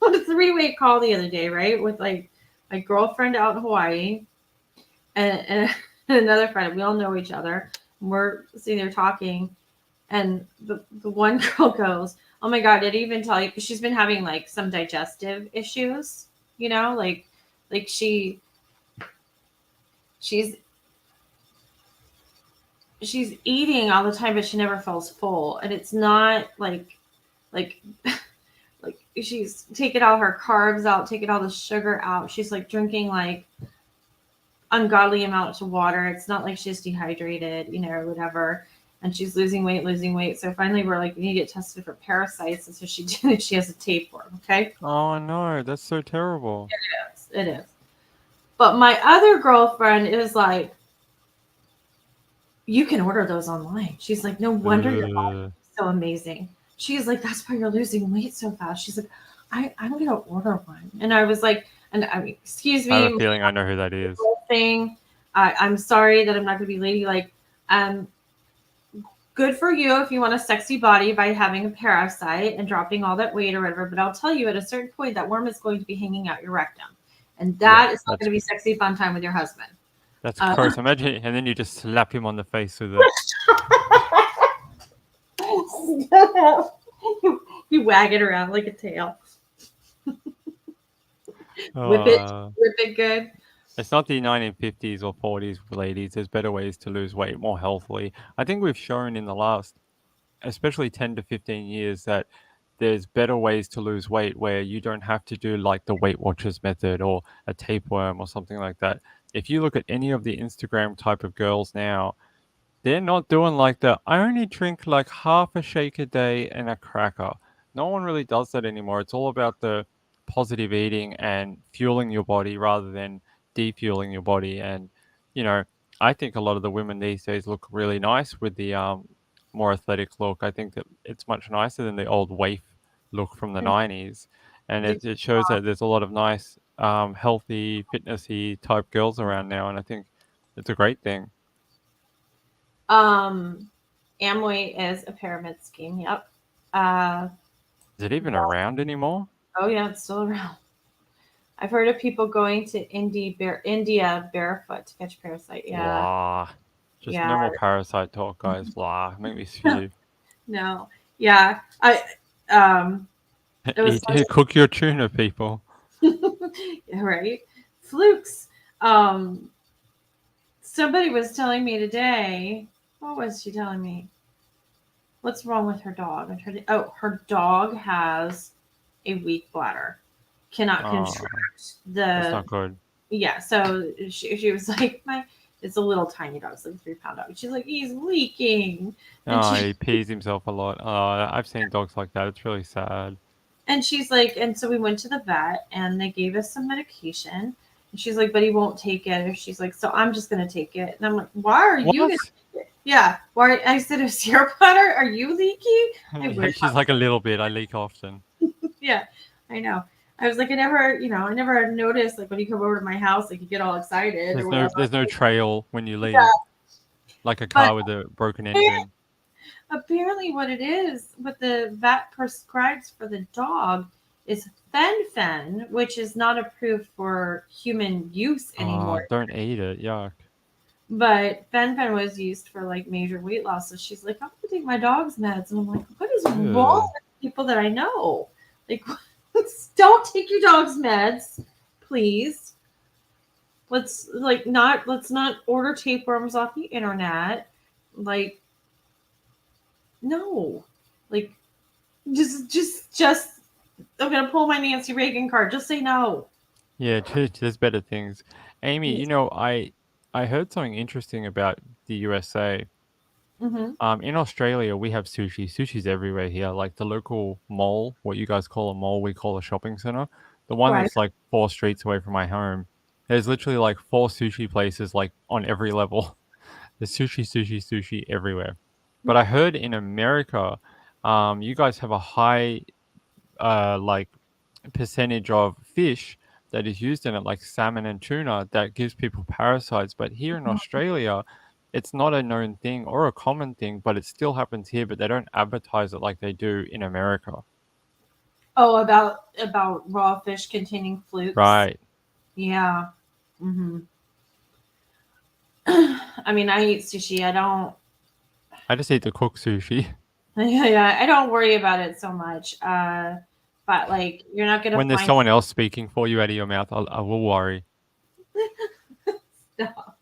3-way call the other day, right, with like my girlfriend out in Hawaii and another friend. We all know each other. And we're sitting there talking, and the one girl goes, "Oh my God, did I even tell you?" Because she's been having like some digestive issues, you know, like she's eating all the time, but she never feels full, and it's not like she's taking all her carbs out, taking all the sugar out. She's like drinking like ungodly amounts of water. It's not like she's dehydrated, you know, or whatever. And she's losing weight. So finally we're like, we need to get tested for parasites. And so she did. She has a tapeworm. Okay. Oh no, that's so terrible. It is. But my other girlfriend is like, You can order those online. She's like, no wonder your body Ugh. is so amazing. She's like, that's why you're losing weight so fast. She's like, I'm gonna order one. And I was like, and I mean, excuse I have me, a feeling I know who that is. thing. I'm sorry that I'm not gonna be ladylike. Good for you if you want a sexy body by having a parasite and dropping all that weight or whatever. But I'll tell you, at a certain point, that worm is going to be hanging out your rectum, and that is not that's going to be sexy fun time with your husband. that's Uh, gross. Imagine, and then you just slap him on the face with it. you wag it around like a tail. Whip Uh, it good. It's not the 1950s or 40s, ladies. There's better ways to lose weight more healthily. I think we've shown in the last, especially 10 to 15 years, that there's better ways to lose weight where you don't have to do like the Weight Watchers method or a tapeworm or something like that. If you look at any of the Instagram type of girls now, they're not doing like the I only drink like half a shake a day and a cracker. No one really does that anymore. It's all about the positive eating and fueling your body rather than defueling your body. And you know, I think a lot of the women these days look really nice with the more athletic look. I think that it's much nicer than the old waif look from the 90s. And it shows that there's a lot of nice, healthy, fitnessy type girls around now. And I think it's a great thing. Amway is a pyramid scheme. Yep. Uh, Is it even around anymore? oh yeah, it's still around. I've heard of people going to India barefoot to catch parasite. Yeah. Blah. Just Yeah. no more parasite talk, guys. Blah. Make me spew. No. Yeah. It was Cook your tuna, people. right. Flukes. Somebody was telling me today. What was she telling me? What's wrong with her dog? Her dog has a weak bladder. Cannot contract That's the. not good. Yeah. So she was like, it's a little tiny dog. It's like a 3-pound dog. She's like, he's leaking. And He pees himself a lot. I've seen dogs like that. It's really sad. And she's like, and so we went to the vet and they gave us some medication. And she's like, but he won't take it. And she's like, so I'm just going to take it. And I'm like, why are you going to take it? Yeah. Why? I said, is your bladder, are you leaky? Yeah, she's like a little bit. I leak often. Yeah, I know. I was like, I never noticed, like when you come over to my house, like you get all excited. There's no trail when you leave. Yeah. Like a car with a broken engine. Apparently what it is, what the vet prescribes for the dog is fen-phen, which is not approved for human use anymore. Don't eat it. Yuck. But fen-phen was used for like major weight loss. So she's like, I'm going to take my dog's meds. And I'm like, what is wrong with people that I know? Like, don't take your dog's meds, please. Let's not order tapeworms off the internet. Like, no, like, just. I'm gonna pull my Nancy Reagan card. Just say no. Yeah, there's better things. Amy, you know, I heard something interesting about the USA. Mm-hmm. In Australia, we have sushi. Sushi's everywhere here. Like the local mall, what you guys call a mall, we call a shopping center. The one that's like 4 streets away from my home. There's literally like 4 sushi places like on every level. There's sushi everywhere. But I heard in America, you guys have a high like percentage of fish that is used in it, like salmon and tuna, that gives people parasites. But here in Australia, it's not a known thing or a common thing, but it still happens here. But they don't advertise it like they do in America. Oh, about raw fish containing flukes. Right. Yeah. Mm-hmm. I mean, I eat sushi. I just eat the cooked sushi. Yeah, I don't worry about it so much. But like, you're not gonna When there's someone else speaking for you out of your mouth, I will worry. Stop.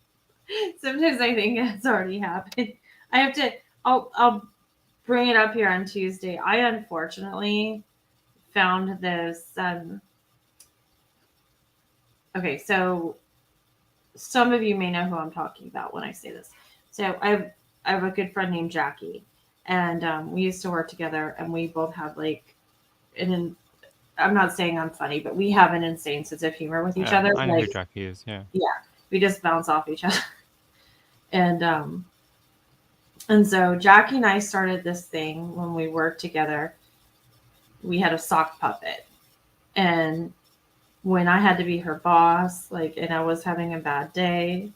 Sometimes I think it's already happened. I have to. I'll bring it up here on Tuesday. I unfortunately found this. Okay, so some of you may know who I'm talking about when I say this. So I have a good friend named Jackie, and we used to work together, and we both have like I'm not saying I'm funny, but we have an insane sense of humor with each other. I know who Jackie is. Yeah. Yeah, we just bounce off each other. And And so Jackie and I started this thing when we worked together. We had a sock puppet. And when I had to be her boss, like, and I was having a bad day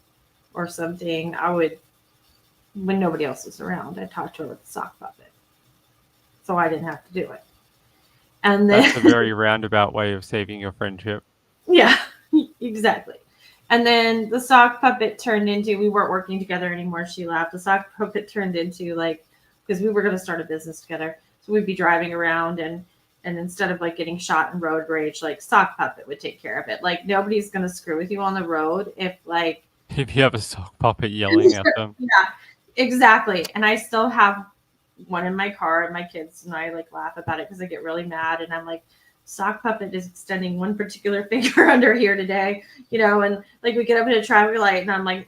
or something, I would, when nobody else was around, I'd talk to her with the sock puppet. So I didn't have to do it. And then, That's a very roundabout way of saving your friendship. yeah, exactly. And then the sock puppet turned into, we weren't working together anymore. She left. The sock puppet turned into like, because we were going to start a business together. So we'd be driving around and instead of like getting shot in road rage, like sock puppet would take care of it. Like nobody's going to screw with you on the road if like. If you have a sock puppet yelling at them. Yeah, exactly. And I still have one in my car, and my kids and I like laugh about it because I get really mad and I'm like, sock puppet is extending one particular finger under here today, and like we get up in a traffic light and I'm like,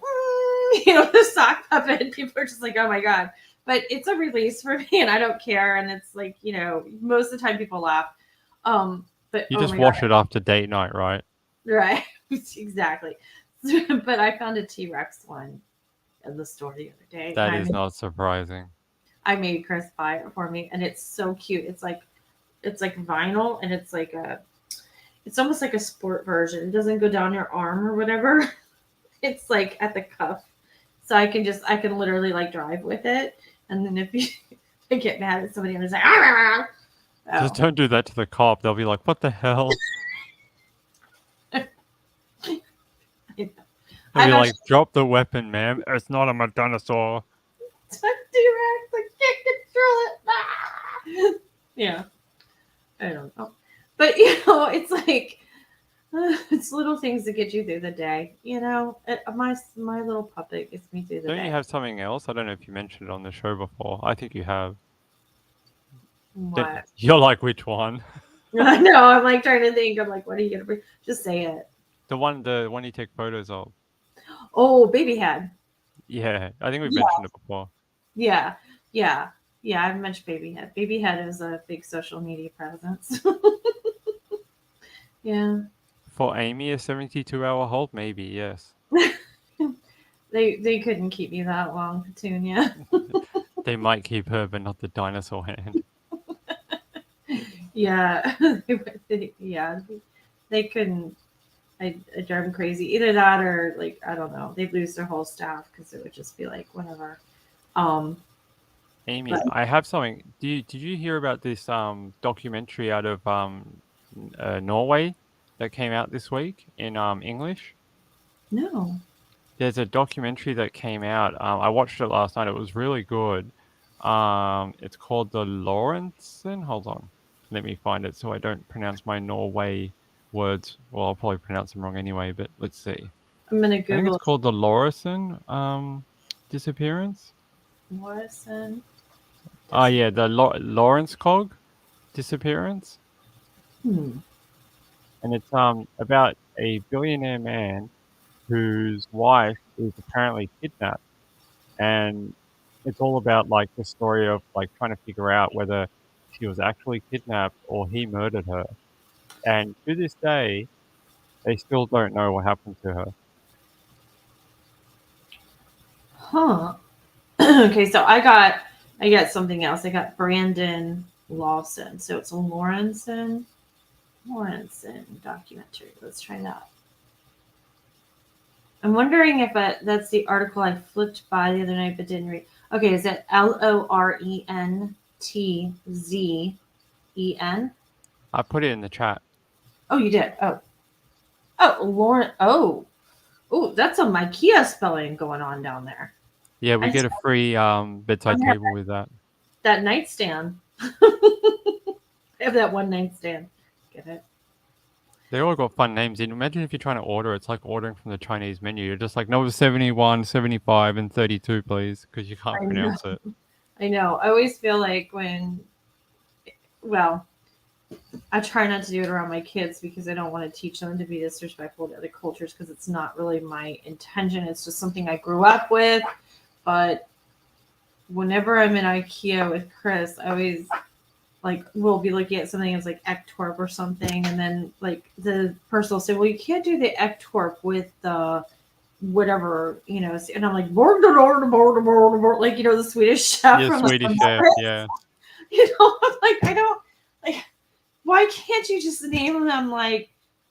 the sock puppet. People are just like, oh my God. But it's a release for me and I don't care. And it's like, most of the time people laugh. But You just wash it after date night, right? Right. Exactly. But I found a T-Rex one in the store the other day. That is not surprising. I made Chris buy it for me and it's so cute. It's like vinyl and it's like it's almost like a sport version. It doesn't go down your arm or whatever. It's like at the cuff. So I can literally like drive with it. And then if you get mad at somebody, I'm just like, oh. Just don't do that to the cop. They'll be like, what the hell? They'll be like, drop the weapon, ma'am. It's not a dinosaur. It's a T-Rex. I can't control it. Yeah. I don't know. But, it's like, it's little things that get you through the day. My little puppet gets me through the day. Don't you have something else? I don't know if you mentioned it on the show before. I think you have. What? You're like, which one? I know. I'm like trying to think. I'm like, what are you going to bring? Just say it. The one you take photos of. Oh, baby head. Yeah, I think we've mentioned it before. Yeah. I've mentioned baby head. Baby head is a big social media presence. Yeah. For Amy, a 72-hour hold, maybe yes. They couldn't keep me that long, Petunia. They might keep her, but not the dinosaur hand. Yeah. Yeah. They couldn't. I drive them crazy. Either that or like I don't know. They'd lose their whole staff because it would just be like whatever. Amy, I have something. Did you hear about this documentary out of Norway that came out this week in English? No. There's a documentary that came out. I watched it last night. It was really good. It's called The Lawrenson. Hold on. Let me find it so I don't pronounce my Norway words. Well, I'll probably pronounce them wrong anyway, but let's see. I'm going to I think Google it's called The Lawrenson disappearance. Morrison. Yeah, the Lawrence Cog disappearance. Hmm. And it's about a billionaire man whose wife is apparently kidnapped. And it's all about like the story of like trying to figure out whether she was actually kidnapped or he murdered her. And to this day, they still don't know what happened to her. Huh. Okay, so I got something else. I got Brandon Lawson. So it's a Lawrenson documentary. Let's try that. I'm wondering if that's the article I flipped by the other night but didn't read. Okay, is it LORENTZEN? I put it in the chat. Oh, you did. Oh, Lauren. Oh, that's a Ikea spelling going on down there. Yeah, we get a free bedside table with that. That nightstand. I have that one nightstand. Get it? They all got fun names. Imagine if you're trying to order, it's like ordering from the Chinese menu. You're just like, number 71, 75, and 32, please, because you can't pronounce it. I know. I always feel like I try not to do it around my kids because I don't want to teach them to be disrespectful to other cultures because it's not really my intention. It's just something I grew up with. But whenever I'm in IKEA with Chris, I always we'll be looking at something that's like Ektorp or something, and then like the person will say, well, you can't do the Ektorp with the whatever, you know, and I'm like, like, you know, the Swedish chef Yeah, from the Swedish chef. Massacre. Yeah. You know, I'm like, I don't, like, why can't you just name them like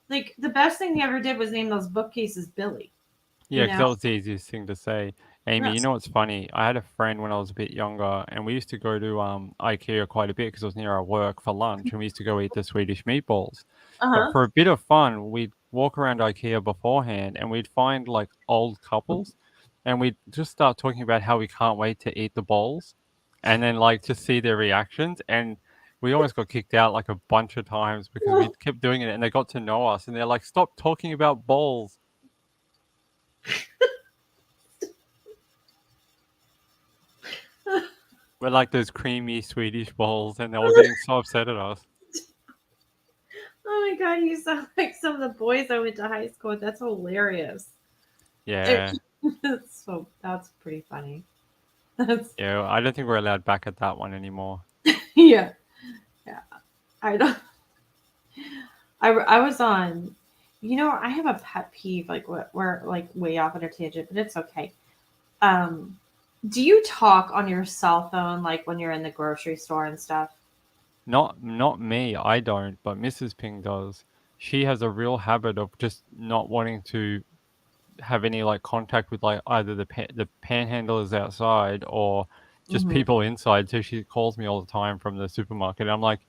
the best thing you ever did was name those bookcases Billy. Yeah, You because know? that was the easiest thing to say. Amy, you Yes. know what's funny? I had a friend when I was a bit younger, and we used to go to IKEA quite a bit because it was near our work for lunch, and we used to go eat the Swedish meatballs. But Uh-huh. for a bit of fun, we'd walk around IKEA beforehand, and we'd find like old couples, and we'd just start talking about how we can't wait to eat the bowls, and then like just see their reactions. And we almost got kicked out like a bunch of times because we kept doing it, and they got to know us, and they're like, "Stop talking about bowls." We're like those creamy Swedish balls, and they were getting so upset at us. Oh my god, you sound like some of the boys I went to high school with. That's hilarious. Yeah, That's pretty funny. That's yeah. I don't think we're allowed back at that one anymore. yeah. Yeah. I don't I was on, you know, I have a pet peeve, like what we're like way off on a tangent, but it's okay. Um, do you talk on your cell phone like when you're in the grocery store and stuff? Not me. I don't, but Mrs. Ping does. She has a real habit of just not wanting to have any like contact with like either the panhandlers outside or just Hmm. people inside. So she calls me all the time from the supermarket. And I'm like,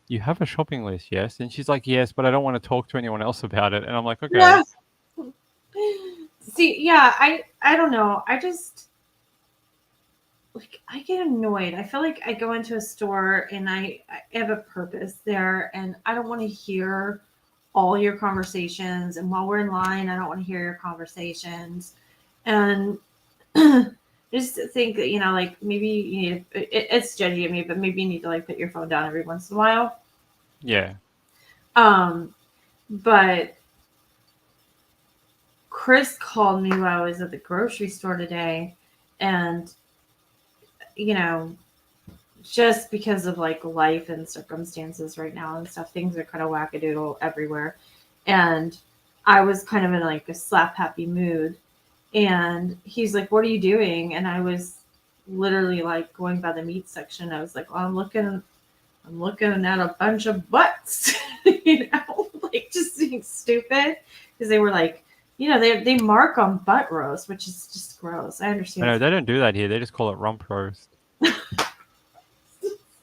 "You have a shopping list, yes?" And she's like, "Yes, but I don't want to talk to anyone else about it." And I'm like, "Okay." Yeah. See, yeah, I don't know. I just like I get annoyed. I feel like I go into a store and I have a purpose there and I don't want to hear all your conversations, and while we're in line, I don't want to hear your conversations. And just think that, you know, like maybe you need it's judgy of me, but maybe you need to like put your phone down every once in a while. Yeah. Um, but Chris called me while I was at the grocery store today, and you know, just because of like life and circumstances right now and stuff, things are kind of wackadoodle everywhere. And I was kind of in like a slap happy mood. And he's like, "What are you doing?" And I was literally like going by the meat section. I was like, "Well, I'm looking at a bunch of butts," you know, like just being stupid because they were like, you know, they mark on butt roast, which is just gross. I I understand. know they don't do that here. They just call it rump roast.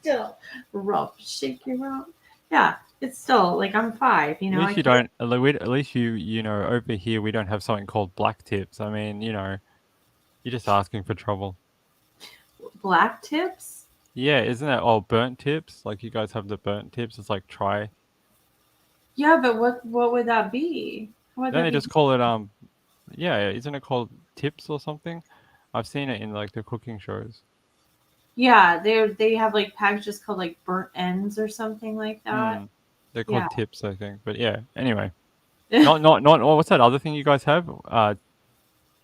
Still rump, shake your rump. Yeah, it's still like I'm 5. You At know, least you don't. At least you know over here we don't have something called black tips. I mean, you know, you're just asking for trouble. black tips. Yeah, isn't that burnt tips? Like you guys have the burnt tips. It's like try. Yeah, but what would that be? How would Don't that they be? just call it yeah, isn't it called tips or something? I've seen it in like the cooking shows. Yeah, they have like packages called like burnt ends or something like that. Hmm. They're Yeah. called tips, I think. But yeah. Anyway, not. Oh, what's that other thing you guys have?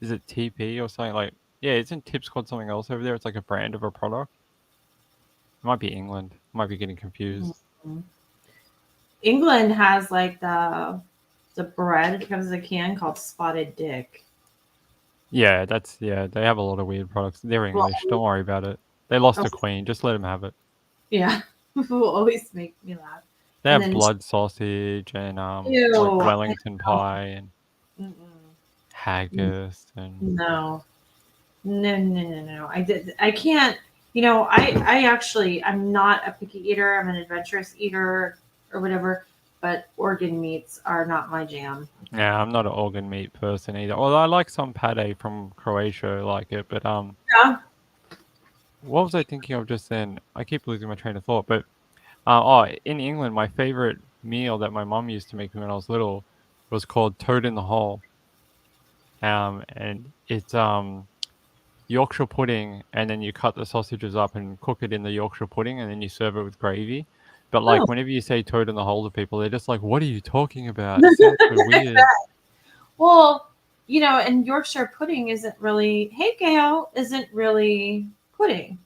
Is it TP or something like? Yeah, isn't tips called something else over there? It's like a brand of a product. It might be England. Might be getting confused. Mhm. England has like the bread that comes in a can called Spotted Dick. Yeah, they have a lot of weird products. They're Well, English. Don't worry about it. They lost oh, a queen. Just let them have it. yeah, will always make me laugh. They And have then blood sausage and like ew, Wellington pie and mm-mm. haggis and No, no. I can't. You know, I actually, I'm not a picky eater. I'm an adventurous eater or whatever. But organ meats are not my jam. yeah, I'm not an organ meat person either. Although I like some pate from Croatia, I like it. But Yeah. what was I thinking of just then? I keep losing my train of thought. But in England, my favorite meal that my mum used to make me when I was little was called toad in the hole. And it's Yorkshire pudding, and then you cut the sausages up and cook it in the Yorkshire pudding, and then you serve it with gravy. But Oh. like whenever you say toad in the hole to people, they're just like, "What are you talking about? It sounds so weird." Well, you know, and Yorkshire pudding isn't really. Hey, Gail, isn't really pudding.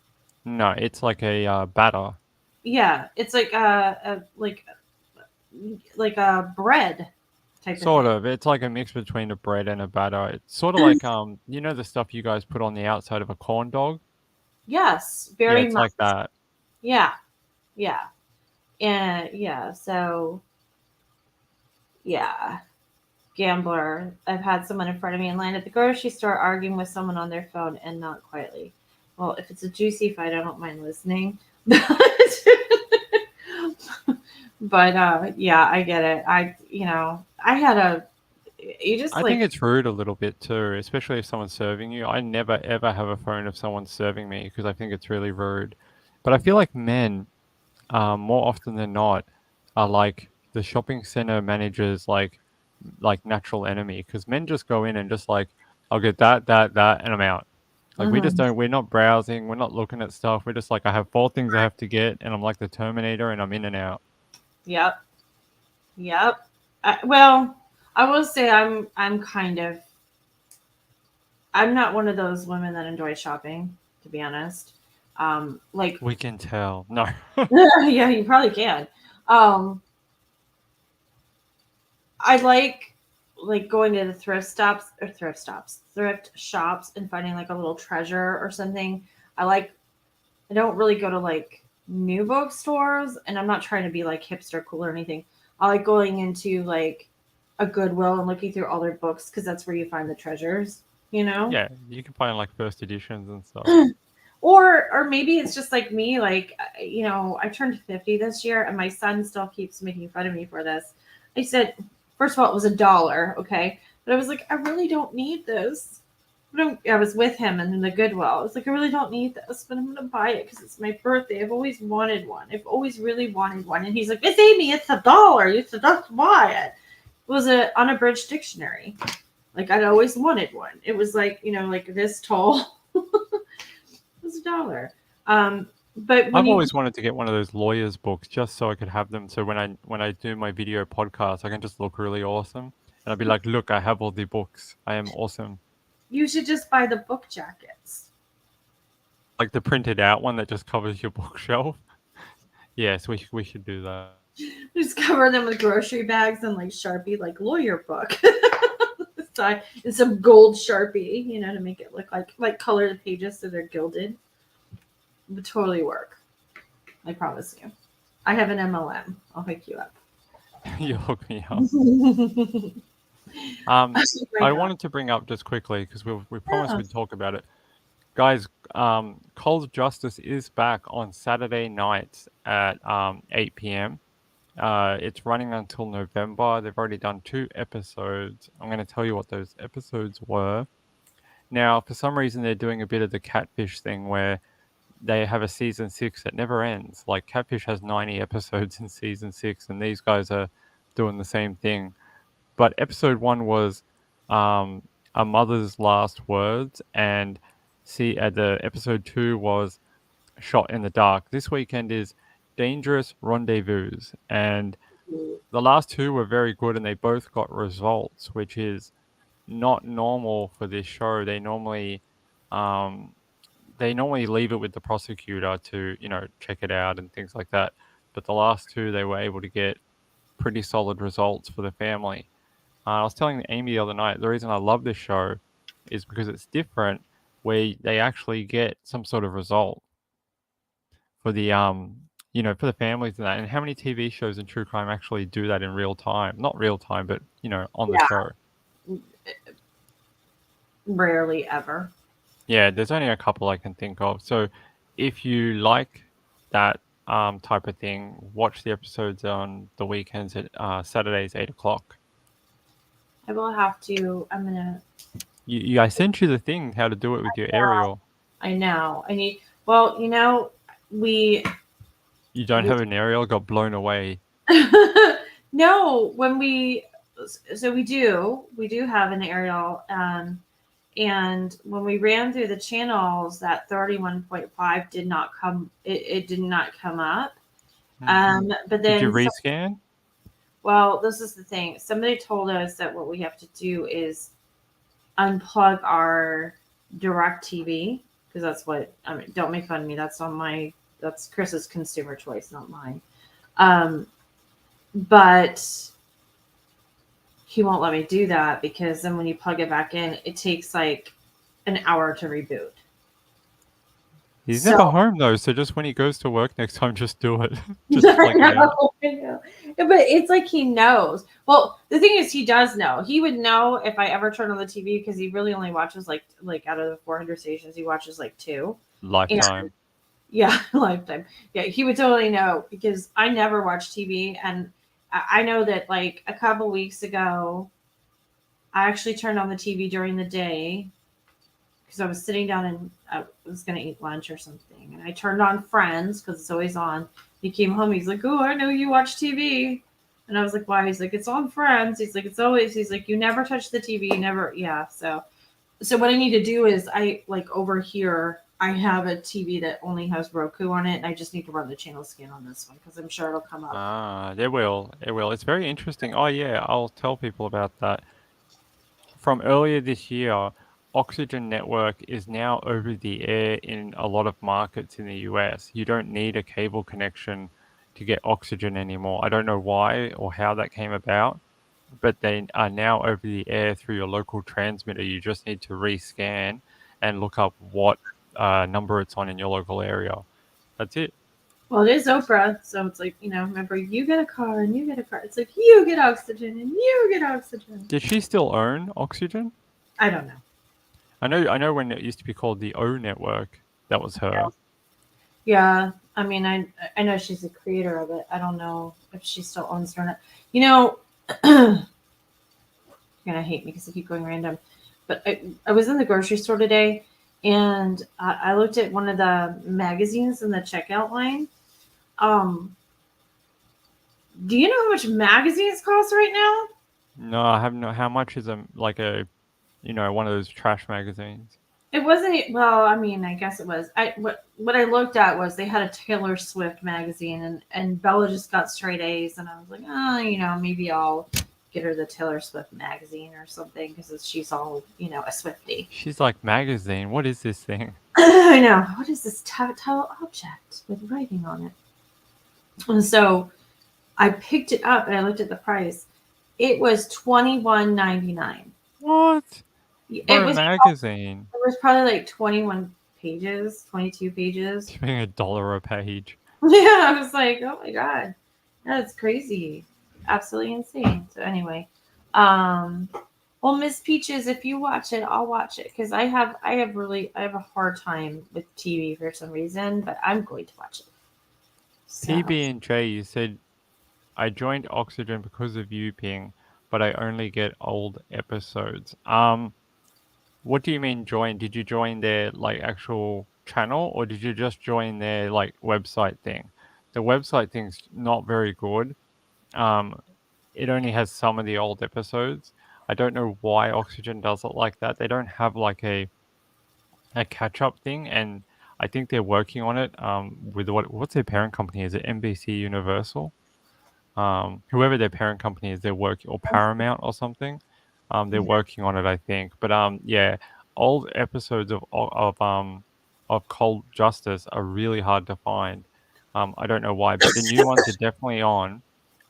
No, it's like a batter. Yeah, it's like a like a bread type Sort of thing. of. It's like a mix between a bread and a batter. It's sort of like you know the stuff you guys put on the outside of a corn dog? Yes, Yeah, very it's much. like that. Yeah, yeah, and yeah. So yeah, gambler. I've had someone in front of me in line at the grocery store arguing with someone on their phone and not quietly. Well, if it's a juicy fight, I don't mind listening. But yeah, I get it. I had you just I like think it's rude a little bit too, especially if someone's serving you. I never ever have a phone if someone's serving me because I think it's really rude. But I feel like men, more often than not, are like the shopping center managers, like natural enemy. Because men just go in and just like, I'll get that, and I'm out. Like we just mhm. don't. We're not browsing. We're not looking at stuff. We're just like, I have 4 things I have to get, and I'm like the Terminator, and I'm in and out. Yep, yep. Well, I will say I'm kind of I'm not one of those women that enjoy shopping, to be honest. Like We can tell. No. yeah, you probably can. Um, I like going to the thrift shops and finding like a little treasure or something. I like I don't really go to like new bookstores, and I'm not trying to be like hipster cool or anything. I like going into like a Goodwill and looking through all their books because that's where you find the treasures, you know? Yeah, you can find like first editions and stuff. Or maybe it's just like me, like I turned 50 this year, and my son still keeps making fun of me for this. I said, first of all, it was $1, okay, but I was like, I really don't need this. I was with him in the Goodwill. I was like, I really don't need this, but I'm gonna buy it because it's my birthday. I've always wanted one. I've always really wanted one. And he's like, Miss Amy, it's $1. You should just buy it. It was a unabridged dictionary. Like I'd always wanted one. It was like like this tall. It was $1. But when I've you always wanted to get one of those lawyers' books just so I could have them. So when I do my video podcast, I can just look really awesome, and I'll be like, "Look, I have all the books. I am awesome." you should just buy the book jackets. Like the printed out one that just covers your bookshelf. Yes, we should do that. Just cover them with grocery bags and like Sharpie, like lawyer book. And some gold Sharpie, to make it look like color the pages so they're gilded. It would totally work. I promise you. I have an MLM. I'll hook you up. You hook me up. Oh my I God. wanted to bring up just quickly because we promised Yeah. we'd talk about it, guys. Cold Justice is back on Saturday nights at 8 p.m. It's running until November. They've already done 2 episodes. I'm going to tell you what those episodes were. Now, for some reason, they're doing a bit of the Catfish thing where they have a season 6 that never ends. Like Catfish has 90 episodes in season 6, and these guys are doing the same thing. But episode 1 was a mother's last words, and the episode 2 was Shot in the Dark. This weekend is Dangerous Rendezvous, and the last 2 were very good, and they both got results, which is not normal for this show. They normally leave it with the prosecutor to check it out and things like that. But the last 2, they were able to get pretty solid results for the family. I was telling Amy the other night, the reason I love this show is because it's different, where they actually get some sort of result for the for the families and that. And how many TV shows in true crime actually do that in real time? Not real time, but on the Yeah. show. Rarely ever. Yeah, there's only a couple I can think of. So if you like that type of thing, watch the episodes on the weekends at Saturdays 8 o'clock. I will have to. I'm gonna. I sent you the thing how to do it with your aerial. I know. I need. Well, we. You don't have an aerial? Got blown away. No, so we do have an aerial, and when we ran through the channels, that 31.5 did not come. It did not come up. But then Did you rescan? well, this is the thing. Somebody told us that what we have to do is unplug our DirecTV, because that's what don't make fun of me. That's Chris's consumer choice, not mine. But he won't let me do that because then when you plug it back in, it takes like an hour to reboot. He's So- never home though, so just when he goes to work next time, just do it. Just I plug it in. know. But it's like he knows. Well, the thing is, he does know. He would know if I ever turn on the TV because he really only watches like out of the 400 stations, he watches like 2. Lifetime. Yeah, lifetime. Yeah, he would totally know because I never watch TV, and I know that like a couple weeks ago, I actually turned on the TV during the day because I was sitting down and I was going to eat lunch or something, and I turned on Friends because it's always on. He came home. He's like, "Oh, I know you watch TV," and I was like, "Why?" He's like, "It's on Friends." He's like, "It's always." He's like, "You never touch the TV. You never." Yeah. So what I need to do is I like over here. I have a TV that only has Roku on it, and I just need to run the channel scan on this one because I'm sure it'll come up. Ah, it will. It will. It's very interesting. Oh yeah, I'll tell people about that. From earlier this year, Oxygen Network is now over the air in a lot of markets in the US. You don't need a cable connection to get Oxygen anymore. I don't know why or how that came about, but they are now over the air through your local transmitter. You just need to rescan and look up what number it's on in your local area. That's it. Well, it is Oprah, so it's like, remember, you get a car and you get a car. It's like you get Oxygen and you get Oxygen. Does she still own Oxygen? I don't know. I know when it used to be called the O Network, that was her. Yeah, I mean, I know she's the creator of it. I don't know if she still owns it or not. You're gonna hate me because I keep going random, but I was in the grocery store today, and I looked at one of the magazines in the checkout line. Do you know how much magazines cost right now? No, I have no. How much is like a, one of those trash magazines? It wasn't. Well, I mean, I guess it was. What I looked at was they had a Taylor Swift magazine, and Bella just got straight A's, and I was like, oh, maybe I'll get her the Taylor Swift magazine or something because she's all, a Swiftie. She's like, magazine. What is this thing? I know. What is this tactile object with writing on it? And so I picked it up and I looked at the price. It was $21.99. What? It For a was magazine. It was probably like 21 pages, 22 pages. Paying $1 a page. Yeah, I was like, oh my god, that's crazy, absolutely insane. So anyway, well, Miss Peaches, if you watch it, I'll watch it because I have a hard time with TV for some reason, but I'm going to watch it. So. PB&J, you said, I joined Oxygen because of you, Ping, but I only get old episodes. What do you mean join? Did you join their like actual channel or did you just join their like website thing? The website thing's not very good. It only has some of the old episodes. I don't know why Oxygen does it like that. They don't have like a catch up thing, and I think they're working on it. With what's their parent company? Is it NBC Universal? Whoever their parent company is, they're working, or Paramount or something. They're working on it, I think. But yeah, old episodes of Cold Justice are really hard to find. I don't know why, but the new ones are definitely on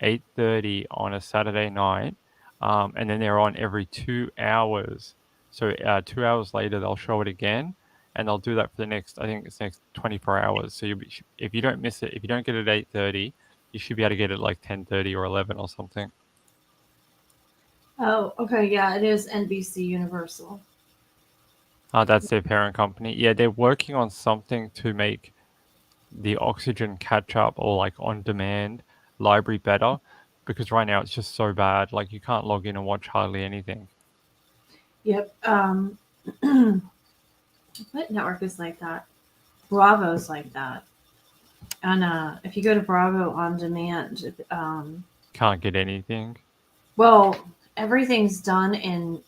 8:30 on a Saturday night, and then they're on every 2 hours. So 2 hours later, they'll show it again, and they'll do that for the next, I think it's next 24 hours. So if you don't miss it, if you don't get it at 8:30, you should be able to get it like 10:30 or 11 or something. Oh, okay, yeah, it is NBC Universal. That's their parent company. Yeah, they're working on something to make the Oxygen catch up or like on demand library better, because right now it's just so bad. Like you can't log in and watch hardly anything. Yep. What network is like that? Bravo's like that. And if you go to Bravo on demand, Can't get anything. well, everything's done in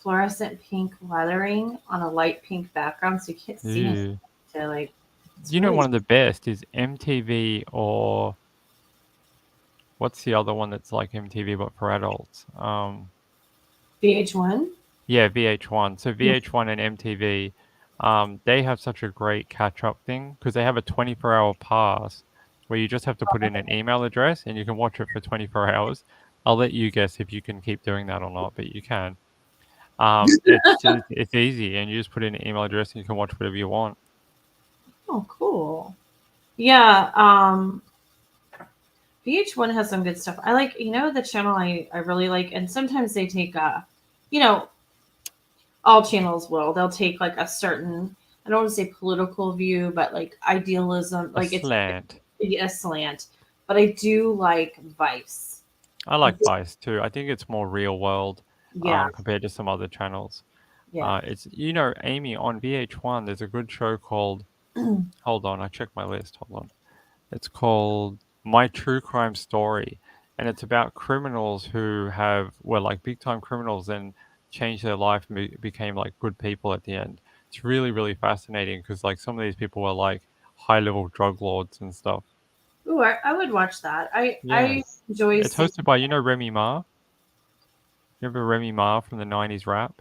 fluorescent pink lettering on a light pink background, so you can't see it. Ew. So like, One of the best is MTV, or what's the other one that's like MTV but for adults? VH1. Yeah, VH1. So VH1 and MTV, they have such a great catch-up thing because they have a 24-hour pass where you just have to put in an email address and you can watch it for 24 hours. I'll let you guess if you can keep doing that or not, but you can. It's easy, and you just put in an email address and you can watch whatever you want. Oh, cool. Yeah, VH1 has some good stuff. I like, the channel I really like, and sometimes they take you know, all channels will. They'll take like a certain, I don't want to say political view, but like idealism, A like it's slant. a slant. But I do like Vice. I like Vice too. I think it's more real world Yeah, compared to some other channels. yeah. It's Amy, on VH1. There's a good show called. Hold on, I checked my list. Hold on. It's called My True Crime Story, and it's about criminals who were like big time criminals and changed their life and became like good people at the end. It's really really fascinating because like some of these people were like high level drug lords and stuff. Ooh, I would watch that. I Yes, enjoy it's seeing. hosted by Remy Ma. You remember Remy Ma from the '90s rap?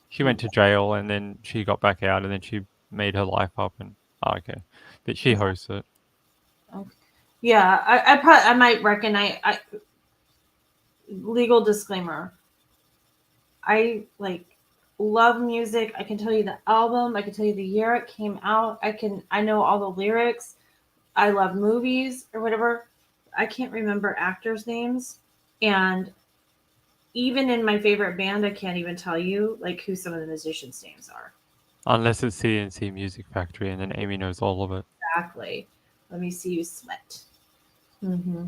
She went to jail and then she got back out and then she made her life up and okay, but she hosts it. Yeah, I might recognize. Legal disclaimer. I like love music. I can tell you the album. I can tell you the year it came out. I know all the lyrics. I love movies or whatever. I can't remember actors' names. And even in my favorite band, I can't even tell you like who some of the musicians' names are. Unless it's CNC Music Factory, and then Amy knows all of it. Exactly. Let me see you sweat. Mm-hmm.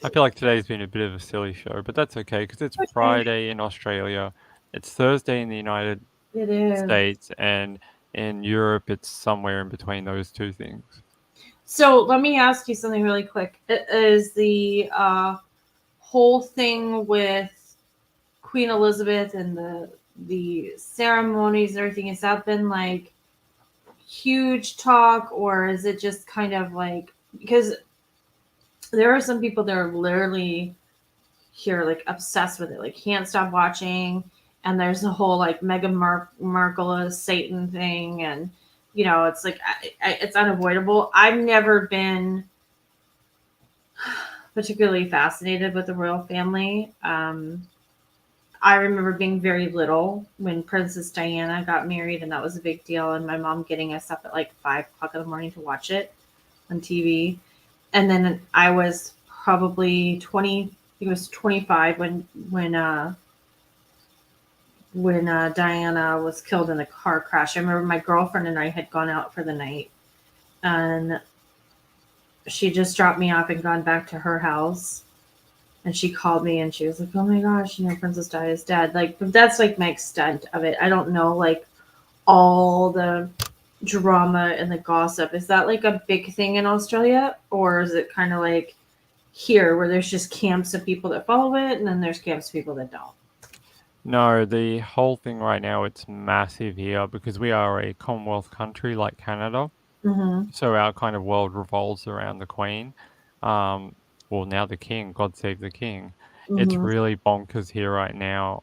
I feel like today's been a bit of a silly show, but that's okay because it's Friday in Australia, it's Thursday in the United It is. States, and in Europe, it's somewhere in between those two things. So let me ask you something really quick. Is the whole thing with Queen Elizabeth and the ceremonies and everything, has that been like huge talk, or is it just kind of like, because there are some people that are literally here like obsessed with it, like can't stop watching, and there's the whole like Meghan Markle is Satan thing, and it's like it's unavoidable. I've never been particularly fascinated with the royal family. I remember being very little when Princess Diana got married, and that was a big deal. And my mom getting us up at like 5 o'clock in the morning to watch it on TV. And then I was probably 20. I think it was 25 when Diana was killed in a car crash. I remember my girlfriend and I had gone out for the night, and she just dropped me off and gone back to her house. And she called me and she was like, "Oh my gosh, Princess Di is dead." Like, that's like my extent of it. I don't know like all the drama and the gossip. Is that like a big thing in Australia, or is it kind of like here where there's just camps of people that follow it and then there's camps of people that don't? No, the whole thing right now, it's massive here because we are a Commonwealth country like Canada. Mm-hmm. So our kind of world revolves around the Queen. Well, now the King, God save the King. It's Mm-hmm. really bonkers here right now.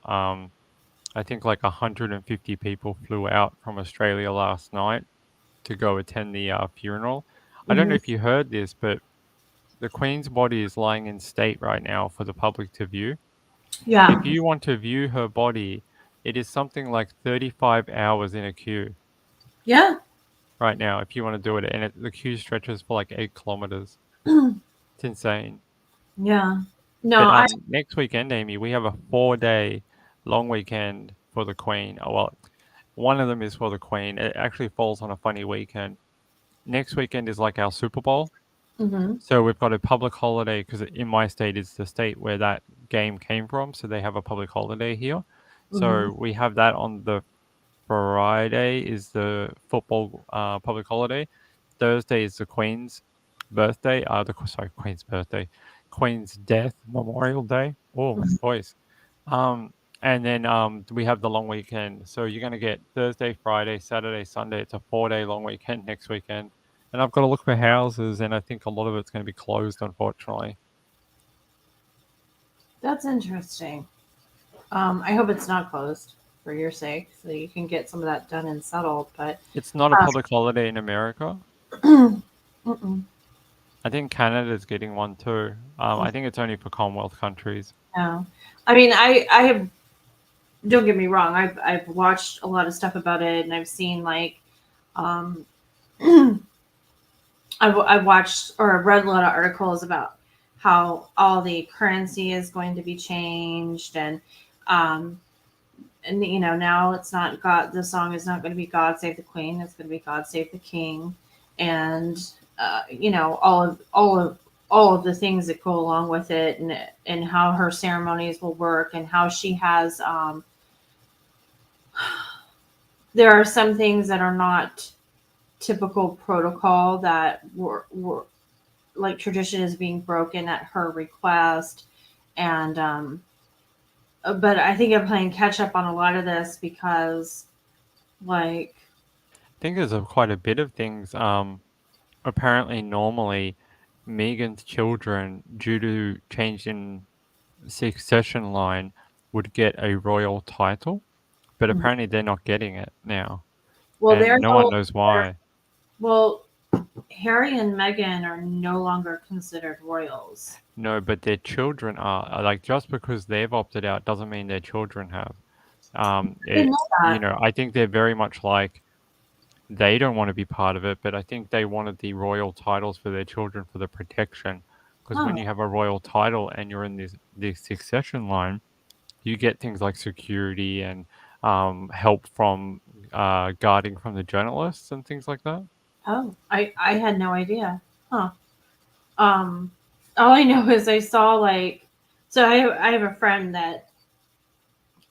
I think like 150 people flew out from Australia last night to go attend the funeral. I don't know Mm-hmm. if you heard this, but the Queen's body is lying in state right now for the public to view. Yeah. If you want to view her body, it is something like 35 hours in a queue Yeah. right now if you want to do it. And the queue stretches for like 8 kilometers. It's insane. Yeah. No, But I next weekend, Amy, we have a 4-day long weekend for the Queen. Oh, well, one of them is for the Queen. It actually falls on a funny weekend. Next weekend is like our Super Bowl. mm-hmm. So we've got a public holiday because in my state it's the state where that game came from. So they have a public holiday here. Mm-hmm. So we have that on the Friday is the football public holiday. Thursday is the Queen's birthday. Queen's birthday. Queen's death Memorial Day. Oh, my voice. And then we have the long weekend. So you're gonna get Thursday, Friday, Saturday, Sunday. It's a 4-day long weekend next weekend. And I've got to look for houses, and I think a lot of it's going to be closed, unfortunately. That's interesting. I hope it's not closed for your sake, so you can get some of that done and settled. But It's not a public holiday in America. mm-mm. I think Canada's getting one too. I think it's only for Commonwealth countries. Yeah. I mean, I have, don't get me wrong, I've watched a lot of stuff about it, and I've seen like, um, I've watched or read a lot of articles about how all the currency is going to be changed, um, and now it's not God. The song is not going to be God Save the Queen. It's going to be God Save the King, and all of the things that go along with it, and how her ceremonies will work, and how she has. There are some things that are not typical protocol that were like tradition is being broken at her request, and but I think I'm playing catch up on a lot of this because like I think there's quite a bit of things. Apparently, normally, Meghan's children, due to change in succession line, would get a royal title, but apparently they're not getting it now, well they're and no one knows why. well Harry and Meghan are no longer considered royals. No, but their children are. Like, just because they've opted out doesn't mean their children have. I didn't know that. I think they're very much like they don't want to be part of it, but I think they wanted the royal titles for their children for the protection. Because when Oh. you have a royal title and you're in the succession line, you get things like security and help from guarding from the journalists and things like that. Oh, I had no idea. Huh. All I know is I saw like, so I have a friend that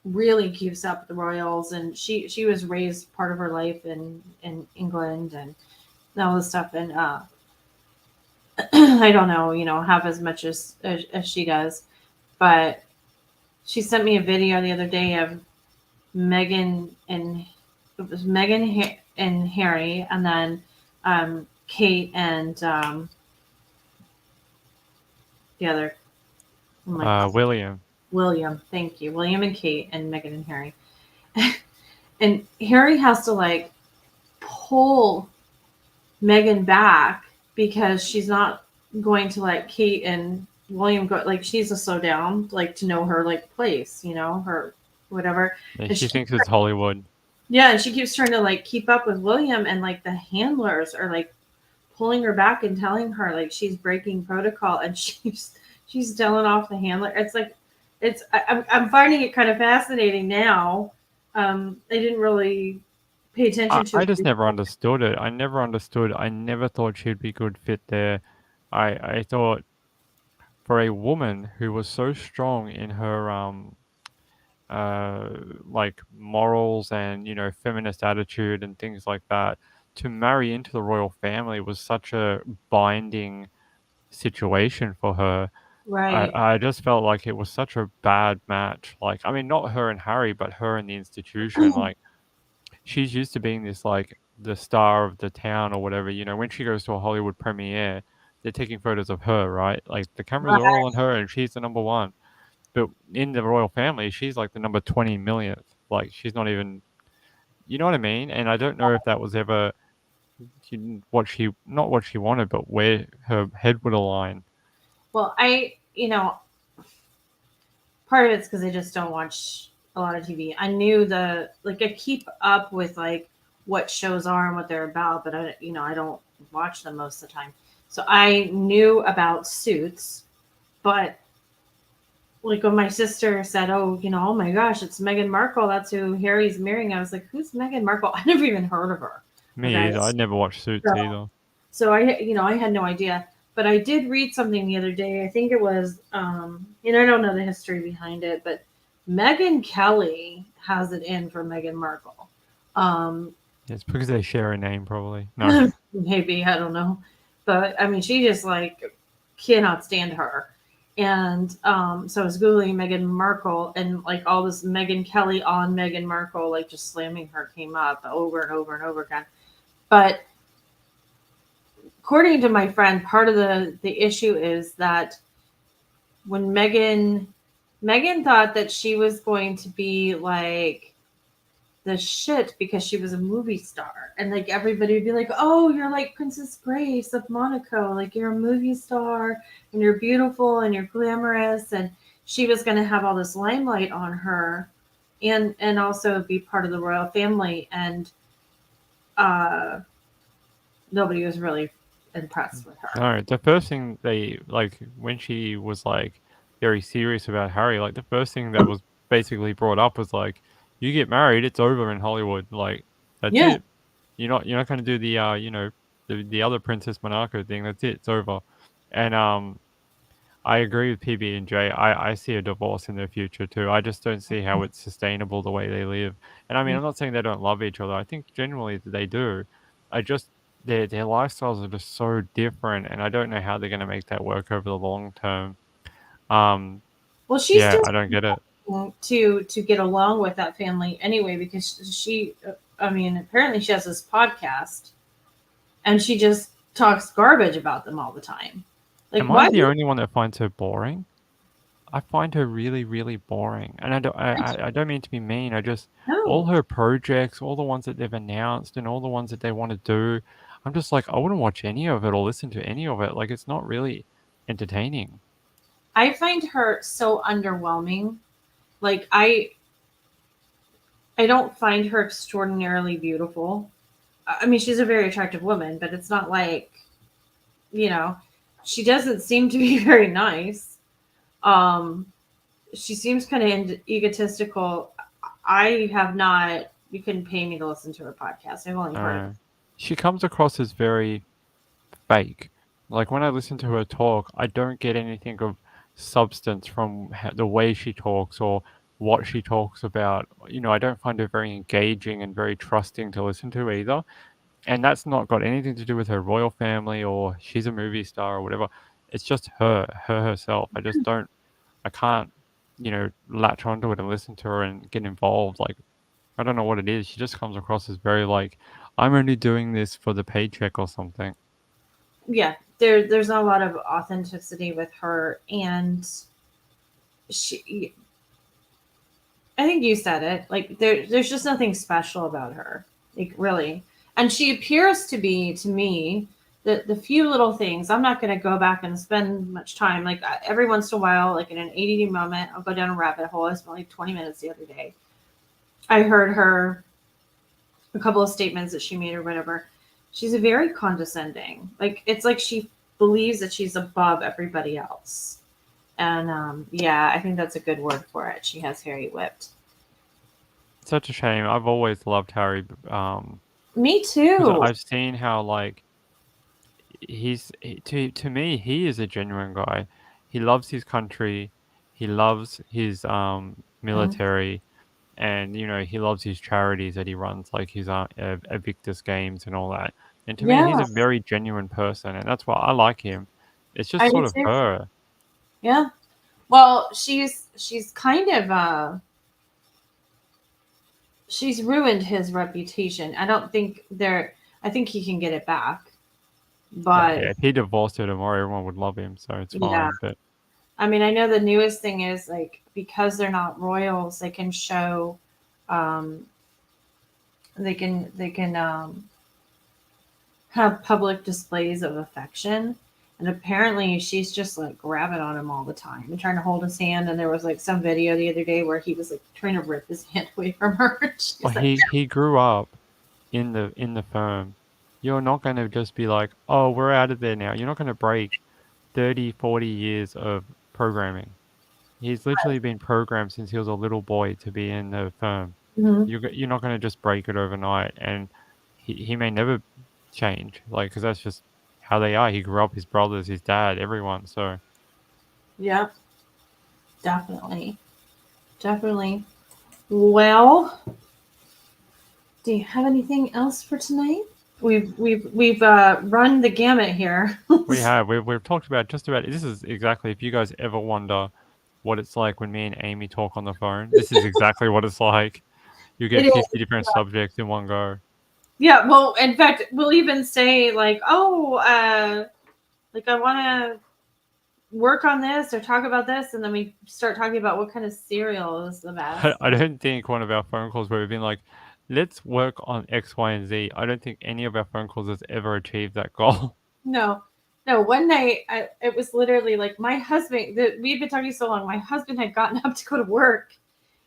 really keeps up with the Royals, and she was raised part of her life in England and all this stuff, and I don't know, half as much as she does, but she sent me a video the other day of Meghan and it was Meghan and Harry, and then Kate and the other. Oh my God. William, thank you. William and Kate and Meghan and Harry. And Harry has to like pull Meghan back because she's not going to let Kate and William go. Like she's to slow down, like to know her like place, her whatever. Yeah, And she thinks it's Hollywood. Yeah, and she keeps trying to like keep up with William, and like the handlers are like pulling her back and telling her like she's breaking protocol, and she's telling off the handler. It's like I'm finding it kind of fascinating now. I didn't really pay attention to I it. just never understood it. I never thought she'd be good fit there. I thought for a woman who was so strong in her like morals and feminist attitude and things like that, to marry into the royal family was such a binding situation for her. Right. I just felt like it was such a bad match. Like, I mean, not her and Harry, but her and the institution. Like, she's used to being this like the star of the town or whatever. When she goes to a Hollywood premiere, they're taking photos of her, right? Like the cameras are all on her, and she's the number one. But in the royal family, she's like the number 20 millionth. Like she's not even, you know what I mean? And I don't know if that was ever not what she wanted, but where her head would align. Well, part of it's because I just don't watch a lot of TV. I knew I keep up with like what shows are and what they're about, but I don't watch them most of the time. So I knew about Suits, but like when my sister said, "Oh, oh my gosh, it's Meghan Markle. That's who Harry's marrying." I was like, "Who's Meghan Markle?" I never even heard of her. Me either. I never watched Suits either. So I had no idea. But I did read something the other day. I think it was, and I don't know the history behind it, but Megyn Kelly has it in for Meghan Markle. It's because they share a name, probably. No, maybe, I don't know. But I mean, she just like cannot stand her. And so I was Googling Meghan Markle, and like all this Megyn Kelly on Meghan Markle, like just slamming her came up over and over and over again. But according to my friend, part of the issue is that when Meghan thought that she was going to be like the shit because she was a movie star, and like everybody would be like, "Oh, you're like Princess Grace of Monaco, like you're a movie star, and you're beautiful and you're glamorous," and she was going to have all this limelight on her, and also be part of the royal family, and nobody was really impressed with her. No, the first thing they like when she was like very serious about Harry, like the first thing that was basically brought up was like, you get married, it's over in Hollywood. Like that's Yeah. it. You're not going to do the the other Princess Monaco thing. That's it. It's over. And I agree with PB and J. I see a divorce in their future too. I just don't see how it's sustainable the way they live. And I mean, I'm not saying they don't love each other. I think genuinely that they do. I just their lifestyles are just so different, and I don't know how they're going to make that work over the long term. Well, she's Yeah, doing I don't get it. to get along with that family anyway, because she, I mean, apparently she has this podcast, and she just talks garbage about them all the time. Like, Am why? I the only one that finds her boring? I find her really, really boring, and I don't mean to be mean. I just all No, her projects, all the ones that they've announced, and all the ones that they want to do. I'm just like, I wouldn't watch any of it or listen to any of it. Like, it's not really entertaining. I find her so underwhelming. Like, I don't find her extraordinarily beautiful. I mean, she's a very attractive woman, but it's not like, you know, she doesn't seem to be very nice. Um, she seems kind of egotistical. I have not. You couldn't pay me to listen to her podcast. I've only heard. She comes across as very fake. Like when I listen to her talk, I don't get anything of substance from the way she talks or what she talks about. I don't find her very engaging and very trusting to listen to either. And that's not got anything to do with her royal family or she's a movie star or whatever. It's just her herself. I can't, latch onto it and listen to her and get involved. Like, I don't know what it is. She just comes across as very like, I'm only doing this for the paycheck or something. Yeah, there's not a lot of authenticity with her, and she. I think you said it. Like there's just nothing special about her. Like really, and she appears to be to me the few little things. I'm not going to go back and spend much time. Like every once in a while, like in an ADD moment, I'll go down a rabbit hole. I spent like 20 minutes the other day. I heard her a couple of statements that she made or whatever. She's a very condescending. Like it's like she believes that she's above everybody else. And yeah, I think that's a good word for it. She has Harry whipped. Such a shame. I've always loved Harry. Me 'Cause too. I've seen how like to me he is a genuine guy. He loves his country. He loves his military, and he loves his charities that he runs, like his Invictus Games and all that. And to me, he's a Yes, very genuine person, and that's why I like him. It's just I do sort of too. her. Yeah. Well, she's kind of she's ruined his reputation. I don't think I think he can get it back. But Yeah, if he divorced her tomorrow, everyone would love him, so it's yeah. fine. But I mean, I know the newest thing is like because they're not royals, they can show um they can have public displays of affection. And apparently she's just like grabbing on him all the time and trying to hold his hand. And there was like some video the other day where he was like trying to rip his hand away from her. She's well, like, he grew up in the firm. You're not going to just be like, oh, we're out of there now. You're not going to break 30, 40 years of programming. He's literally been programmed since he was a little boy to be in the firm. mhm. You're not going to just break it overnight, and he may never change, like, because that's just how they are. He grew up, his brothers, his dad, everyone. So Yep, definitely. Definitely. Well, do you have anything else for tonight? We've run the gamut here. we've talked about just about. This is exactly, if you guys ever wonder what it's like when me and Amy talk on the phone, this is exactly what it's like. You It get is. 50 different subjects in one go. Yeah, well, in fact, we'll even say like, oh, like I want to work on this or talk about this, and then we start talking about what kind of cereal is the best. I don't think one of our phone calls where we've been like, let's work on X, Y, and Z. I don't think any of our phone calls has ever achieved that goal. No, no. One night, it was literally like my husband. We've been talking so long. My husband had gotten up to go to work,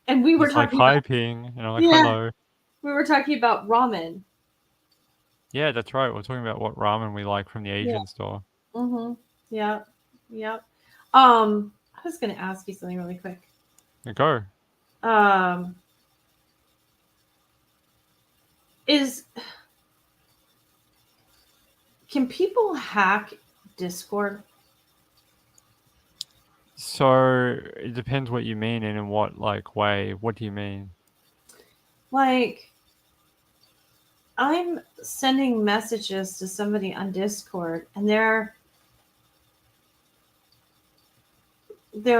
and we were It's like talking. hi About, ping, and I'm like yeah, hello. we were talking about ramen. Yeah, that's right. We're talking about what ramen we like from the Yeah. Asian store. Mm-hmm. Yeah. Yep. I was gonna ask you something really quick. Go. Um, can people hack Discord? So it depends what you mean and in what like way. What do you mean? Like, I'm sending messages to somebody on Discord, and they're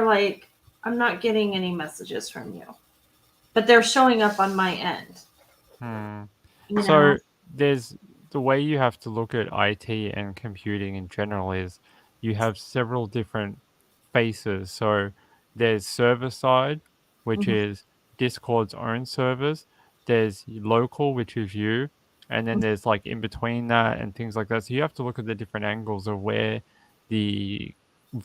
like, I'm not getting any messages from you, but they're showing up on my end. Hmm. You So know? there's the way you have to look at IT and computing in general is you have several different faces. So there's server side, which Mhm. is Discord's own servers. There's local, which is you, and then there's like in between that and things like that. So you have to look at the different angles of where the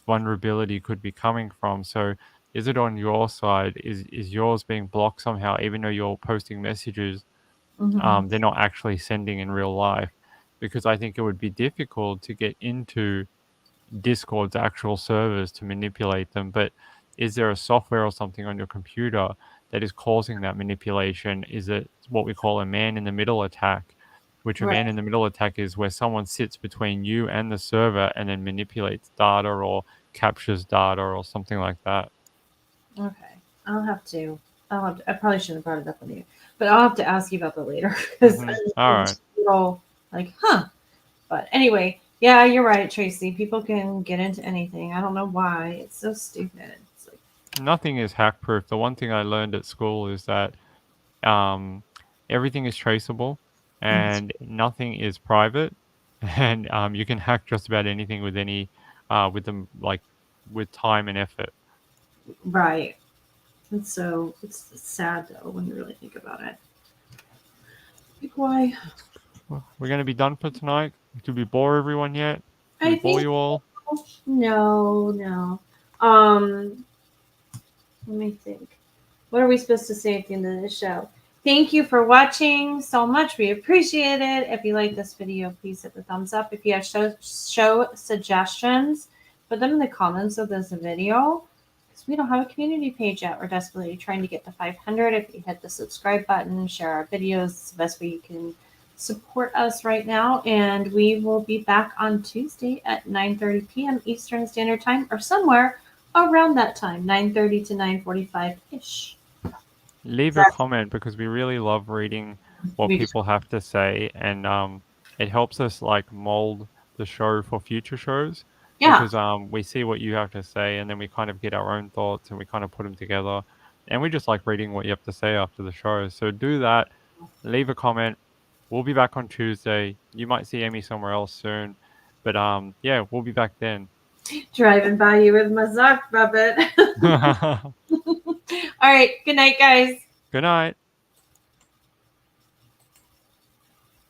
vulnerability could be coming from. So is it on your side? Is yours being blocked somehow, even though you're posting messages? Mhm. They're not actually sending in real life, because I think it would be difficult to get into Discord's actual servers to manipulate them. But is there a software or something on your computer that is causing that manipulation? Is it what we call a man in the middle attack? Which a Right. man in the middle attack is where someone sits between you and the server and then manipulates data or captures data or something like that. Okay. I'll have to. I probably shouldn't have brought it up with you, but I'll have to ask you about that later because All right. all like, huh. But anyway, yeah, you're right, Tracy. People can get into anything. I don't know why. It's so stupid. It's like, Nothing is hack proof. The one thing I learned at school is that everything is traceable and nothing is private, and you can hack just about anything with any with them like with time and effort. right. And so it's sad though when you really think about it. Like, why? Well, we're gonna be done for tonight. Did we bore everyone yet? Did we I bore think you all? no, no. Um, let me think. What are we supposed to say at the end of the show? Thank you for watching so much. We appreciate it. If you like this video, please hit the thumbs up. If you have show suggestions, put them in the comments of this video. Because we don't have a community page yet. We're desperately trying to get to 500. If you hit the subscribe button, share our videos, it's the best way you can support us right now. And we will be back on Tuesday at 9:30 p.m. Eastern Standard Time, or somewhere around that time, 9:30 to 9:45-ish. Leave a comment, because we really love reading what We people have to say, and it helps us like mold the show for future shows, Yeah. because we see what you have to say and then we kind of get our own thoughts and we kind of put them together, and we just like reading what you have to say after the show. So do that, leave a comment. We'll be back on Tuesday. You might see Amy somewhere else soon, but yeah, we'll be back then. Driving by you with my sock puppet. All right. Good night, guys. Good night.